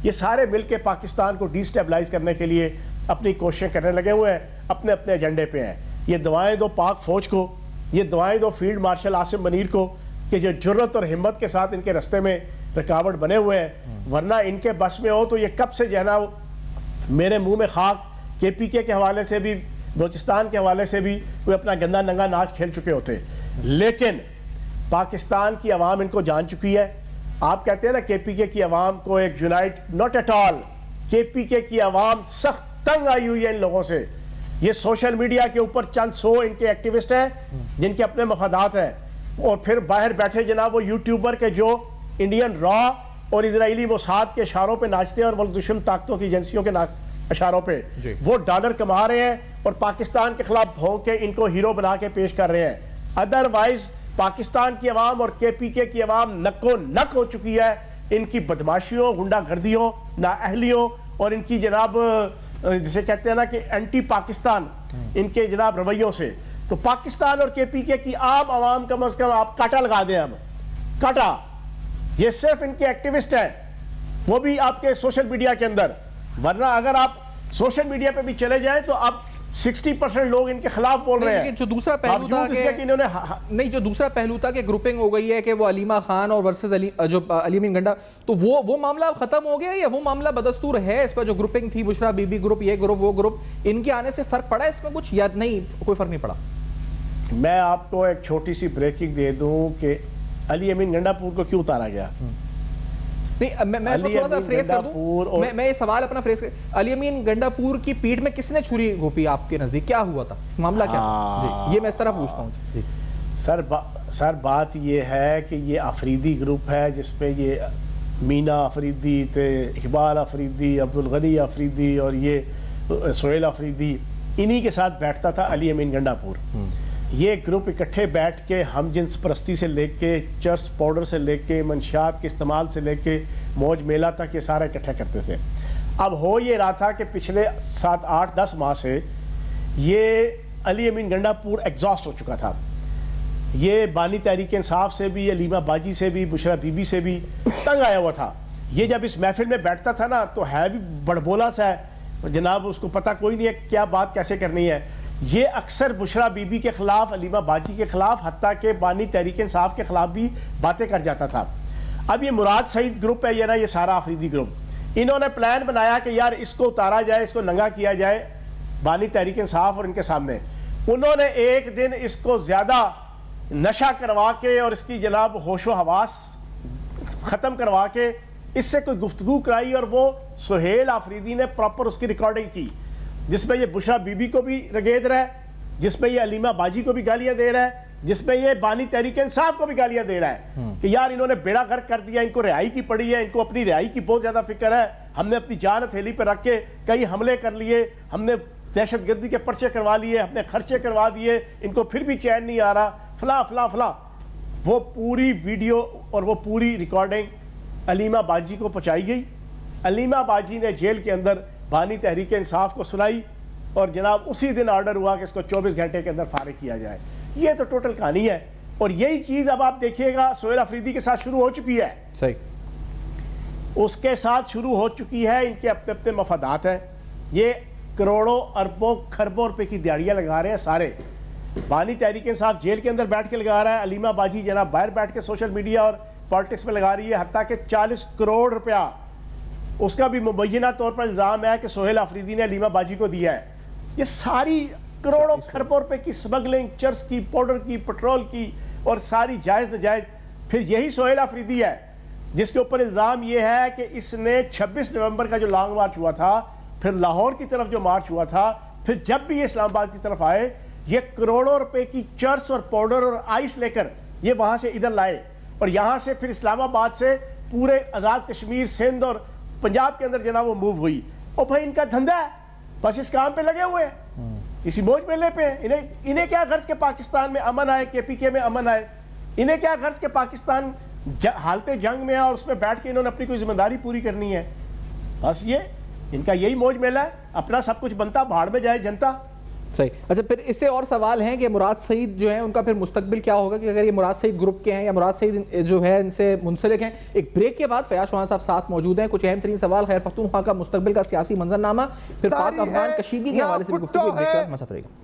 یہ سارے مل کے پاکستان کو ڈی سٹیبلائز کرنے کے لیے اپنی کوششیں کرنے لگے ہوئے ہیں, اپنے اپنے ایجنڈے پہ ہیں. یہ دعائیں دو پاک فوج کو, یہ دعائیں دو فیلڈ مارشل عاصم منیر کو, کہ جو جرت اور ہمت کے ساتھ ان کے رستے میں رکاوٹ بنے ہوئے ہیں. ورنہ ان کے بس میں ہو تو یہ کب سے جو ہے نا میرے منہ میں خاک, کے پی کے حوالے سے بھی, بلوچستان کے حوالے سے بھی کوئی اپنا گندا ننگا ناچ کھیل چکے ہوتے. لیکن پاکستان کی عوام ان کو جان چکی ہے. آپ کہتے ہیں نا کے پی کے کی عوام کو ایک یونائٹ, ناٹ ایٹ آل. کے پی کے کی عوام سخت تنگ آئی ہوئی ہے ان لوگوں سے. یہ سوشل میڈیا کے اوپر چند 100 ان کے ایکٹیوسٹ ہیں جن کے اپنے مفادات ہیں, اور پھر باہر بیٹھے جناب وہ یوٹیوبر کے جو انڈین را اور اسرائیلی موساد کے اشاروں پہ ناچتے ہیں, اور ملک دشمن طاقتوں کی ایجنسیوں کے اشاروں پہ وہ ڈالر کما رہے ہیں, اور پاکستان کے خلاف بھونک کے ان کو ہیرو بنا کے پیش کر رہے ہیں. ادروائز پاکستان کی عوام اور کے پی کے کی عوام نکو نک ہو چکی ہے ان کی بدماشیوں, غنڈہ گردیوں, نااہلیوں, اور ان کی جناب جسے کہتے ہیں نا کہ اینٹی پاکستان ان کے جناب رویوں سے. تو پاکستان اور کے پی کے کی عام عوام کم از کم آپ کاٹا لگا دیں. اب کاٹا, یہ صرف ان کے ایکٹیوسٹ ہیں, وہ بھی آپ کے سوشل میڈیا کے اندر. ورنہ اگر آپ سوشل میڈیا پہ بھی چلے جائیں تو اب 60% لوگ ان کے خلاف بول رہے ہیں. جو دوسرا پہلو تھا کہ جو دوسرا پہلو تھا کہ گروپنگ ہو گئی ہے کہ وہ علیمہ خان اور ورسز جو علی امین گنڈا, تو وہ معاملہ اب ختم ہو گیا, یا وہ معاملہ بدستور ہے اس پر جو گروپنگ تھی, بشرا بی بی گروپ, یہ گروپ, وہ گروپ, ان کے آنے سے فرق پڑا اس میں کچھ, یا نہیں کوئی فرق نہیں پڑا؟ میں آپ کو ایک چھوٹی سی بریکنگ دے دوں کہ علی امین گنڈا پور کو کیوں اتارا گیا. نہیں, میں اس کو تھوڑا سا فریز کر دوں, میں یہ سوال اپنا فریز کر, علی امین گنڈا پور کی پیٹھ میں کس نے چھری گھوپی آپ کے نزدیک, کیا ہوا تھا, معاملہ کیا تھا؟ یہ میں اس طرح پوچھتا ہوں. سر بات یہ ہے کہ یہ آفریدی گروپ ہے جس میں یہ مینا آفریدی تھے, اقبال آفریدی, عبدالغنی آفریدی اور یہ سہیل آفریدی, انہی کے ساتھ بیٹھتا تھا علی امین گنڈا پور. یہ گروپ اکٹھے بیٹھ کے ہم جنس پرستی سے لے کے چرس پاؤڈر سے لے کے منشیات کے استعمال سے لے کے موج میلہ تک یہ سارا اکٹھا کرتے تھے. اب ہو یہ رہا تھا کہ پچھلے 7, 8, 10 ماہ سے یہ علی امین گنڈا پور ایگزاسٹ ہو چکا تھا. یہ بانی تحریک انصاف سے بھی, علیمہ باجی سے بھی, بشرا بی بی سے بھی تنگ آیا ہوا تھا. یہ جب اس محفل میں بیٹھتا تھا نا تو ہے بھی بڑبولا سا ہے جناب, اس کو پتہ کوئی نہیں ہے کیا بات کیسے کرنی ہے. یہ اکثر بشرا بی بی کے خلاف, علیمہ باجی کے خلاف, حتیٰ کہ بانی تحریک انصاف کے خلاف بھی باتیں کر جاتا تھا. اب یہ مراد سعید گروپ ہے یہ نا, یہ سارا آفریدی گروپ, انہوں نے پلان بنایا کہ یار اس کو اتارا جائے, اس کو ننگا کیا جائے بانی تحریک انصاف اور ان کے سامنے. انہوں نے ایک دن اس کو زیادہ نشہ کروا کے اور اس کی جناب ہوش و حواس ختم کروا کے اس سے کوئی گفتگو کرائی, اور وہ سہیل آفریدی نے پراپر اس کی ریکارڈنگ کی, جس میں یہ بشرا بی بی کو بھی رگید رہا ہے, جس میں یہ علیمہ باجی کو بھی گالیاں دے رہا ہے, جس میں یہ بانی تحریک انصاف کو بھی گالیاں دے رہا ہے کہ یار انہوں نے بیڑا غرق کر دیا, ان کو رہائی کی پڑی ہے, ان کو اپنی رہائی کی بہت زیادہ فکر ہے, ہم نے اپنی جان ہتھیلی پہ رکھ کے کئی حملے کر لیے, ہم نے دہشت گردی کے پرچے کروا لیے, ہم نے خرچے کروا دیے, ان کو پھر بھی چین نہیں آ رہا, فلاں فلاں فلاں. وہ پوری ویڈیو اور وہ پوری ریکارڈنگ علیمہ باجی کو پہنچائی گئی. علیمہ باجی نے جیل کے اندر بانی تحریک انصاف کو سنائی, اور جناب اسی دن آرڈر ہوا کہ اس کو 24 گھنٹے کے اندر فارغ کیا جائے. یہ تو ٹوٹل کہانی ہے, اور یہی چیز اب آپ دیکھیے گا سہیل آفریدی کے ساتھ شروع ہو چکی ہے. صحیح, اس کے ساتھ شروع ہو چکی ہے, ان کے اپنے اپنے مفادات ہیں. یہ کروڑوں اربوں خربوں روپے کی دیہڑیاں لگا رہے ہیں سارے. بانی تحریک انصاف جیل کے اندر بیٹھ کے لگا رہا ہے, علیمہ باجی جناب باہر بیٹھ کے سوشل میڈیا اور پالیٹکس میں لگا رہی ہے, حتیٰ کہ 40 کروڑ روپیہ اس کا بھی مبینہ طور پر الزام ہے کہ سہیل آفریدی نے علیمہ باجی کو دیا ہے. یہ ساری کروڑوں خربوں روپے کی سمگلنگ, چرس کی, پاؤڈر کی, پٹرول کی, اور ساری جائز نجائز. پھر یہی سہیل آفریدی ہے جس کے اوپر الزام یہ ہے کہ اس نے 26 نومبر کا جو لانگ مارچ ہوا تھا, پھر لاہور کی طرف جو مارچ ہوا تھا, پھر جب بھی یہ اسلام آباد کی طرف آئے, یہ کروڑوں روپے کی چرس اور پاؤڈر اور آئس لے کر یہ وہاں سے ادھر لائے, اور یہاں سے پھر اسلام آباد سے پورے آزاد کشمیر, سندھ اور پنجاب کے اندر جناب وہ موو ہوئی. اور بھائی ان کا دھندا ہے, بس اس کام پہ لگے ہوئے ہیں, اسی موج میلے پہ. انہیں کیا غرض کہ پاکستان میں امن آئے, کے پی کے میں امن آئے, انہیں کیا غرض کہ پاکستان حالت جنگ میں ہے اور اس میں بیٹھ کے انہوں نے اپنی کوئی ذمہ داری پوری کرنی ہے. بس یہ ان کا یہی موج میلہ ہے, اپنا سب کچھ بنتا, بھاڑ میں جائے جنتا. صحیح. اچھا, پھر اس سے اور سوال ہیں کہ مراد سعید جو ہیں ان کا پھر مستقبل کیا ہوگا, کہ اگر یہ مراد سعید گروپ کے ہیں یا مراد سعید جو ہے ان سے منسلک ہیں. ایک بریک کے بعد فیاض چوہان صاحب ساتھ موجود ہیں, کچھ اہم ترین سوال خیر پختونخوا کا مستقبل کا سیاسی منظرنامہ, پھر پاک افغان کشیدگی کے حوالے سے بھی گفتگو. بریک کے بعد ہمارے ساتھ رہے گا.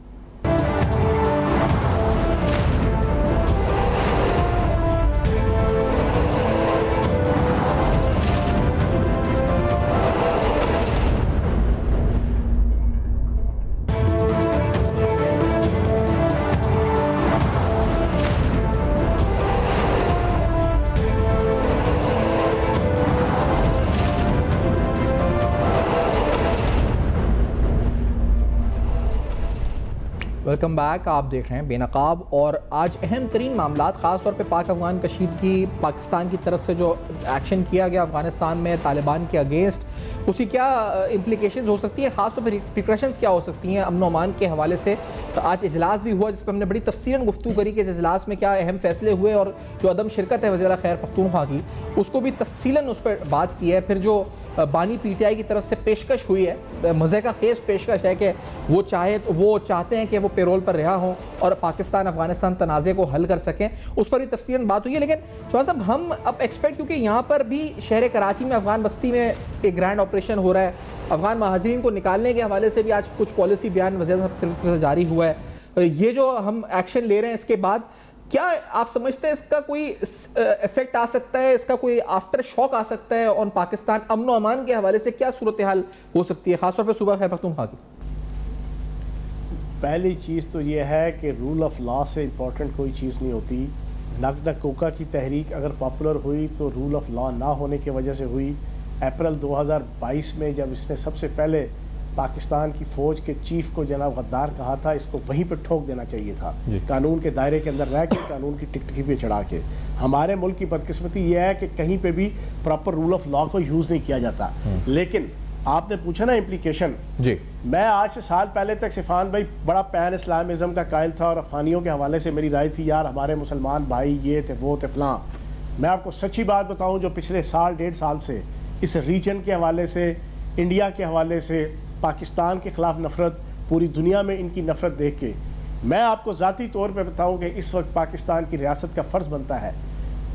Welcome back. آپ دیکھ رہے ہیں بے نقاب, اور آج اہم ترین معاملات, خاص طور پہ پاک افغان کشیدگی, پاکستان کی طرف سے جو ایکشن کیا گیا افغانستان میں طالبان کے اگینسٹ, اس کی کیا امپلیکیشنز ہو سکتی ہیں, خاص طور پہ ریپریکاشنز کیا ہو سکتی ہیں امن و امان کے حوالے سے. آج اجلاس بھی ہوا جس پہ ہم نے بڑی تفصیلاً گفتگو کری کہ اس اجلاس میں کیا اہم فیصلے ہوئے, اور جو عدم شرکت ہے وزیر خیر پختونخوا کی, اس کو بھی تفصیلاً اس پہ بات کی ہے. پھر جو بانی پی ٹی آئی کی طرف سے پیشکش ہوئی ہے, مزے کا خیز پیشکش ہے کہ وہ چاہتے ہیں کہ وہ پیرول پر رہا ہوں اور پاکستان افغانستان تنازع کو حل کر سکیں, اس پر بھی تفصیلاً بات ہوئی ہے. لیکن چوہان صاحب, ہم اب ایکسپیکٹ, کیونکہ یہاں پر بھی شہر کراچی میں افغان بستی میں ایک گرینڈ آپریشن ہو رہا ہے, افغان مہاجرین کو نکالنے کے حوالے سے بھی آج کچھ پالیسی بیان وزیر صاحب کی طرف سے جاری ہوا ہے. یہ جو ہم ایکشن لے رہے ہیں اس کے بعد کیا آپ سمجھتے ہیں اس کا کوئی ایفیکٹ آ سکتا ہے, اس کا کوئی آفٹر شاک آ سکتا ہے اور پاکستان امن و امان کے حوالے سے کیا صورتحال ہو سکتی ہے, خاص طور پہ صوبہ خیبر پختونخوا کی؟ پہلی چیز تو یہ ہے کہ رول آف لا سے امپورٹنٹ کوئی چیز نہیں ہوتی. نقد کوکا کی تحریک اگر پاپولر ہوئی تو رول آف لا نہ ہونے کی وجہ سے ہوئی. اپریل 2022 میں جب اس نے سب سے پہلے پاکستان کی فوج کے چیف کو جناب غدار کہا تھا, اس کو وہیں پہ ٹھوک دینا چاہیے تھا, قانون کے دائرے کے اندر رہ کے, قانون کی ٹکٹکی پہ چڑھا کے. ہمارے ملک کی بدقسمتی یہ ہے کہ کہیں پہ بھی پراپر رول آف لا کو یوز نہیں کیا جاتا. لیکن آپ نے پوچھا نا امپلیکیشن, جی, میں آج سے سال پہلے تک سفان بھائی بڑا پین اسلامزم کا قائل تھا, اور افغانیوں کے حوالے سے میری رائے تھی یار ہمارے مسلمان بھائی یہ تھے وہ تھے فلاں. میں آپ کو سچی بات بتاؤں, جو پچھلے سال 1.5 سال سے اس ریجن کے حوالے سے, انڈیا کے حوالے سے, پاکستان کے خلاف نفرت, پوری دنیا میں ان کی نفرت دیکھ کے, میں آپ کو ذاتی طور پہ بتاؤں کہ اس وقت پاکستان کی ریاست کا فرض بنتا ہے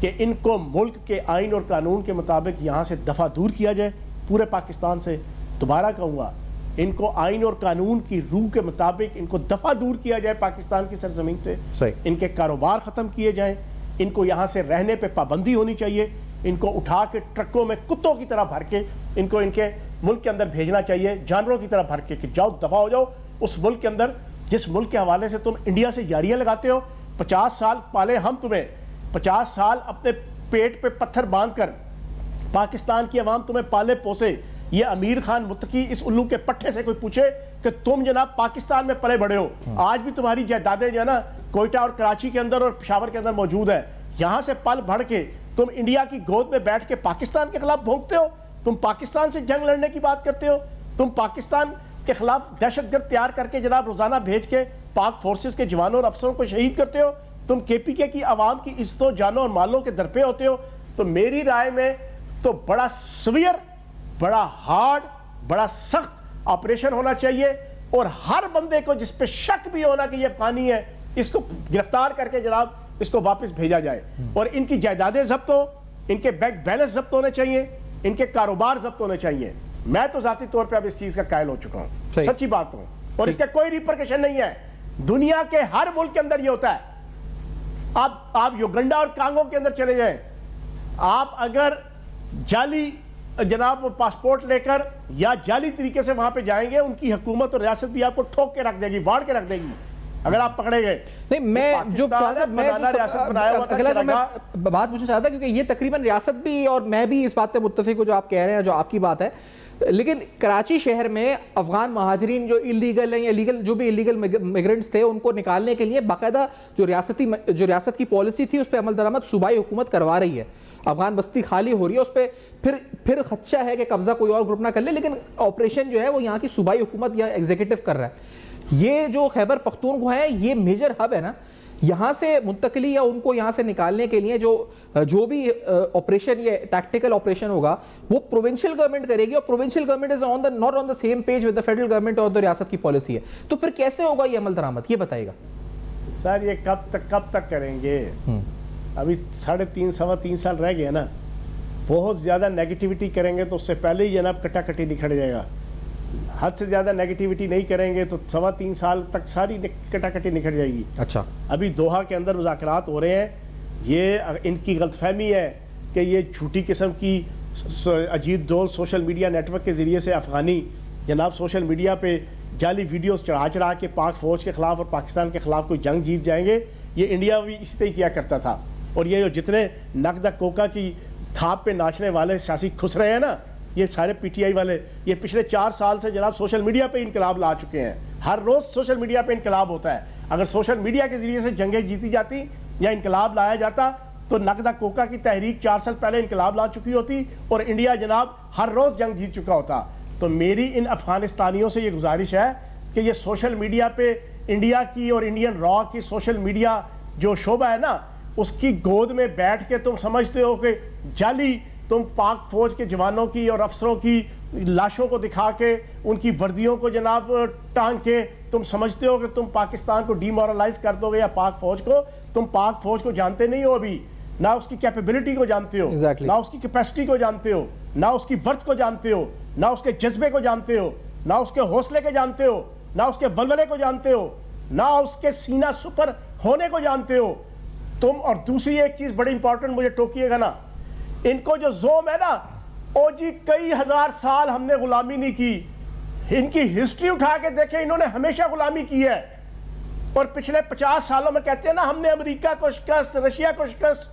کہ ان کو ملک کے آئین اور قانون کے مطابق یہاں سے دفع دور کیا جائے پورے پاکستان سے. دوبارہ کہوں گا, ان کو آئین اور قانون کی روح کے مطابق ان کو دفع دور کیا جائے پاکستان کی سرزمین سے. ان کے کاروبار ختم کیے جائیں, ان کو یہاں سے رہنے پہ پابندی ہونی چاہیے. ان کو اٹھا کے ٹرکوں میں کتوں کی طرح بھر کے ان کو ان کے ملک کے اندر بھیجنا چاہیے، جانوروں کی طرح بھر کے کہ جاؤ دفع ہو جاؤ اس ملک کے اندر جس ملک کے حوالے سے تم انڈیا سے یاریاں لگاتے ہو۔ 50 سال پالے ہم تمہیں، 50 سال اپنے پیٹ پہ پتھر باندھ کر پاکستان کی عوام تمہیں پالے پوسے۔ یہ امیر خان متقی اس الو کے پٹھے سے کوئی پوچھے کہ تم جناب پاکستان میں پلے بڑے ہو، آج بھی تمہاری جائیدادیں جو ہے نا کوئٹہ اور کراچی کے اندر اور پشاور کے اندر موجود ہے، یہاں سے پل بڑھ کے تم انڈیا کی گود میں بیٹھ کے پاکستان کے خلاف بھونکتے ہو، تم پاکستان سے جنگ لڑنے کی بات کرتے ہو، تم پاکستان کے خلاف دہشت گرد تیار کر کے جناب روزانہ بھیج کے پاک فورسز کے جوانوں اور افسروں کو شہید کرتے ہو، تم کے پی کے کی عوام کی عزتوں جانوں اور مالوں کے درپے ہوتے ہو۔ تو میری رائے میں تو بڑا سویر، بڑا ہارڈ، بڑا سخت آپریشن ہونا چاہیے، اور ہر بندے کو جس پہ شک بھی ہونا کہ یہ افغانی ہے اس کو گرفتار کر کے جناب اس کو واپس بھیجا جائے، اور ان کی جائیدادیں ضبط ہو، ان کے بینک بیلنس ضبط ہونے چاہیے، ان کے کاروبار ضبط ہونے چاہیے۔ میں تو ذاتی طور پہ اب اس چیز کا قائل ہو چکا ہوں، سچی بات ہوں، اور اس کا کوئی ریپرکشن نہیں ہے۔ دنیا کے ہر ملک کے اندر یہ ہوتا ہے۔ آپ یوگنڈا اور کانگو کے اندر چلے جائیں، آپ اگر جعلی جناب پاسپورٹ لے کر یا جعلی طریقے سے وہاں پہ جائیں گے، ان کی حکومت اور ریاست بھی آپ کو ٹھوک کے رکھ دے گی، واڑ کے رکھ دے گی اگر آپ پکڑے گئے۔ نہیں، میں جو بات پوچھنا چاہتا کیونکہ یہ تقریباً ریاست بھی اور میں بھی اس بات پہ متفق ہوں جو آپ کہہ رہے ہیں، جو آپ کی بات ہے، لیکن کراچی شہر میں افغان مہاجرین جو اللیگل ہیں یا لیگل جو بھی اللیگل میگرنٹس تھے ان کو نکالنے کے لیے باقاعدہ جو ریاست کی پالیسی تھی اس پہ عمل درآمد صوبائی حکومت کروا رہی ہے۔ افغان بستی خالی ہو رہی ہے، اس پہ پھر خدشہ ہے کہ قبضہ کوئی اور گروپ نہ کر لے، لیکن آپریشن جو ہے وہ یہاں کی صوبائی حکومت یا ایگزیکٹو کر رہا ہے۔ یہ جو خیبر پختونخوا ہے یہ میجر ہب ہے نا، یہاں سے منتقلی یا ان کو یہاں سے نکالنے کے لیے جو بھی آپریشن یا ٹیکٹیکل آپریشن ہوگا وہ پروونشل گورنمنٹ کرے گی، اور provincial government is not on the same page with the federal government اور ریاست کی پالیسی ہے۔ تو پھر کیسے ہوگا یہ عمل درآمد، یہ بتائیے گا سر۔ یہ کب تک کریں گے؟ ابھی 3.5 سوا 3 سال رہ گئے نا، بہت زیادہ نیگیٹیوٹی کریں گے تو اس سے پہلے ہی جناب کٹا کٹی نکھڑ جائے گا۔ حد سے زیادہ نیگیٹیوٹی نہیں کریں گے تو 3.25 سال تک ساری کٹا کٹی نکھڑ جائے گی۔ اچھا، ابھی دوحہ کے اندر مذاکرات ہو رہے ہیں، یہ ان کی غلط فہمی ہے کہ یہ جھوٹی قسم کی اجیت ڈول سوشل میڈیا نیٹ ورک کے ذریعے سے افغانی جناب سوشل میڈیا پہ جعلی ویڈیوز چڑھا کے پاک فوج کے خلاف اور پاکستان کے خلاف کوئی جنگ جیت جائیں گے۔ یہ انڈیا بھی اسی طرح کیا کرتا تھا، اور یہ جو جتنے نقدہ کوکا کی تھاپ پہ ناچنے والے سیاسی کھس رہے ہیں نا، یہ سارے پی ٹی آئی والے، یہ پچھلے 4 سال سے جناب سوشل میڈیا پہ انقلاب لا چکے ہیں۔ ہر روز سوشل میڈیا پہ انقلاب ہوتا ہے۔ اگر سوشل میڈیا کے ذریعے سے جنگیں جیتی جاتی یا انقلاب لایا جاتا تو نقدہ کوکا کی تحریک 4 سال پہلے انقلاب لا چکی ہوتی اور انڈیا جناب ہر روز جنگ جیت چکا ہوتا۔ تو میری ان افغانستانیوں سے یہ گزارش ہے کہ یہ سوشل میڈیا پہ انڈیا کی اور انڈین را کی سوشل میڈیا جو شعبہ ہے نا، اس کی گود میں بیٹھ کے تم سمجھتے ہو کہ جعلی تم پاک فوج کے جوانوں کی اور افسروں کی لاشوں کو دکھا کے ان کی وردیوں کو جناب ٹانگ کے تم سمجھتے ہو کہ تم پاکستان کو ڈی مورلائز کر دو گے یا پاک فوج کو۔ تم پاک فوج کو جانتے نہیں ہو، ابھی نہ اس کی کیپیبلٹی کو جانتے ہو، نہ اس کی کیپیسٹی کو جانتے ہو، نہ اس کی ورتھ کو جانتے ہو، نہ اس کے جذبے کو جانتے ہو، نہ اس کے حوصلے کو جانتے ہو، نہ اس کے ولولے کو جانتے ہو، نہ اس کے سینہ سپر ہونے کو جانتے ہو تم۔ اور دوسری ایک چیز بڑی امپورٹنٹ مجھے ٹوکیے گا نا، ان کو جو زوم ہے نا، او جی کئی ہزار سال ہم نے غلامی نہیں کی، ان کی ہسٹری اٹھا کے دیکھیں، انہوں نے ہمیشہ غلامی کی ہے، اور پچھلے 50 سالوں میں کہتے ہیں نا ہم نے امریکہ کو شکست، رشیا کو شکست۔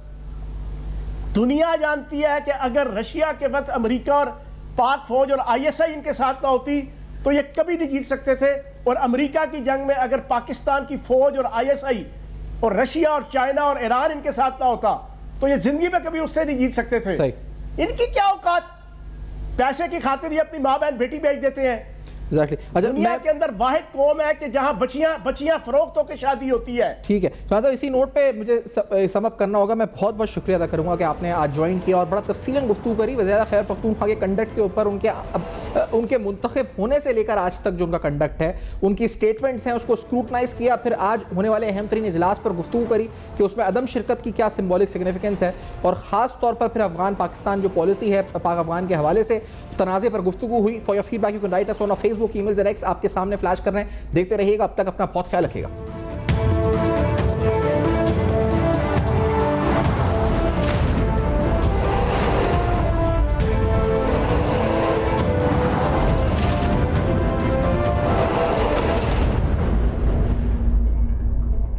دنیا جانتی ہے کہ اگر رشیا کے وقت امریکہ اور پاک فوج اور آئی ایس آئی ان کے ساتھ نہ ہوتی تو یہ کبھی نہیں جیت سکتے تھے، اور امریکہ کی جنگ میں اگر پاکستان کی فوج اور آئی ایس آئی اور رشیا اور چائنا اور ایران ان کے ساتھ نہ ہوتا تو یہ زندگی میں کبھی اس سے نہیں جیت سکتے تھے۔ ان کی کیا اوقات، پیسے کی خاطر یہ اپنی ماں بہن بیٹی بیچ دیتے ہیں۔ دنیا کے اندر واحد قوم ہے کہ جہاں بچیاں فروخت ہو کے شادی ہوتی ہے۔ ٹھیک ہے صاحب، اسی نوٹ پہ مجھے سم اپ کرنا ہوگا۔ میں بہت بہت شکریہ ادا کروں گا کہ آپ نے آج جوائن کیا اور بڑا تفصیلاً گفتگو کری وزیر خیبر پختونخوا کے کنڈکٹ کے اوپر، ان کے منتخب ہونے سے لے کر آج تک جو ان کا کنڈکٹ ہے، ان کی سٹیٹمنٹس ہیں، اس کو اسکروٹنائز کیا، پھر آج ہونے والے اہم ترین اجلاس پر گفتگو کری کہ اس میں عدم شرکت کی کیا سمبولک سگنیفیکنس ہے، اور خاص طور پر پھر افغان پاکستان جو پالیسی ہے پاک افغان کے حوالے سے تنازع پر گفتگو ہوئی۔ For your feedback you can write us on Facebook, emails and X, آپ کے سامنے فلیش کر رہے ہیں، دیکھتے رہیے گا۔ اب تک اپنا بہت خیال رکھیے گا۔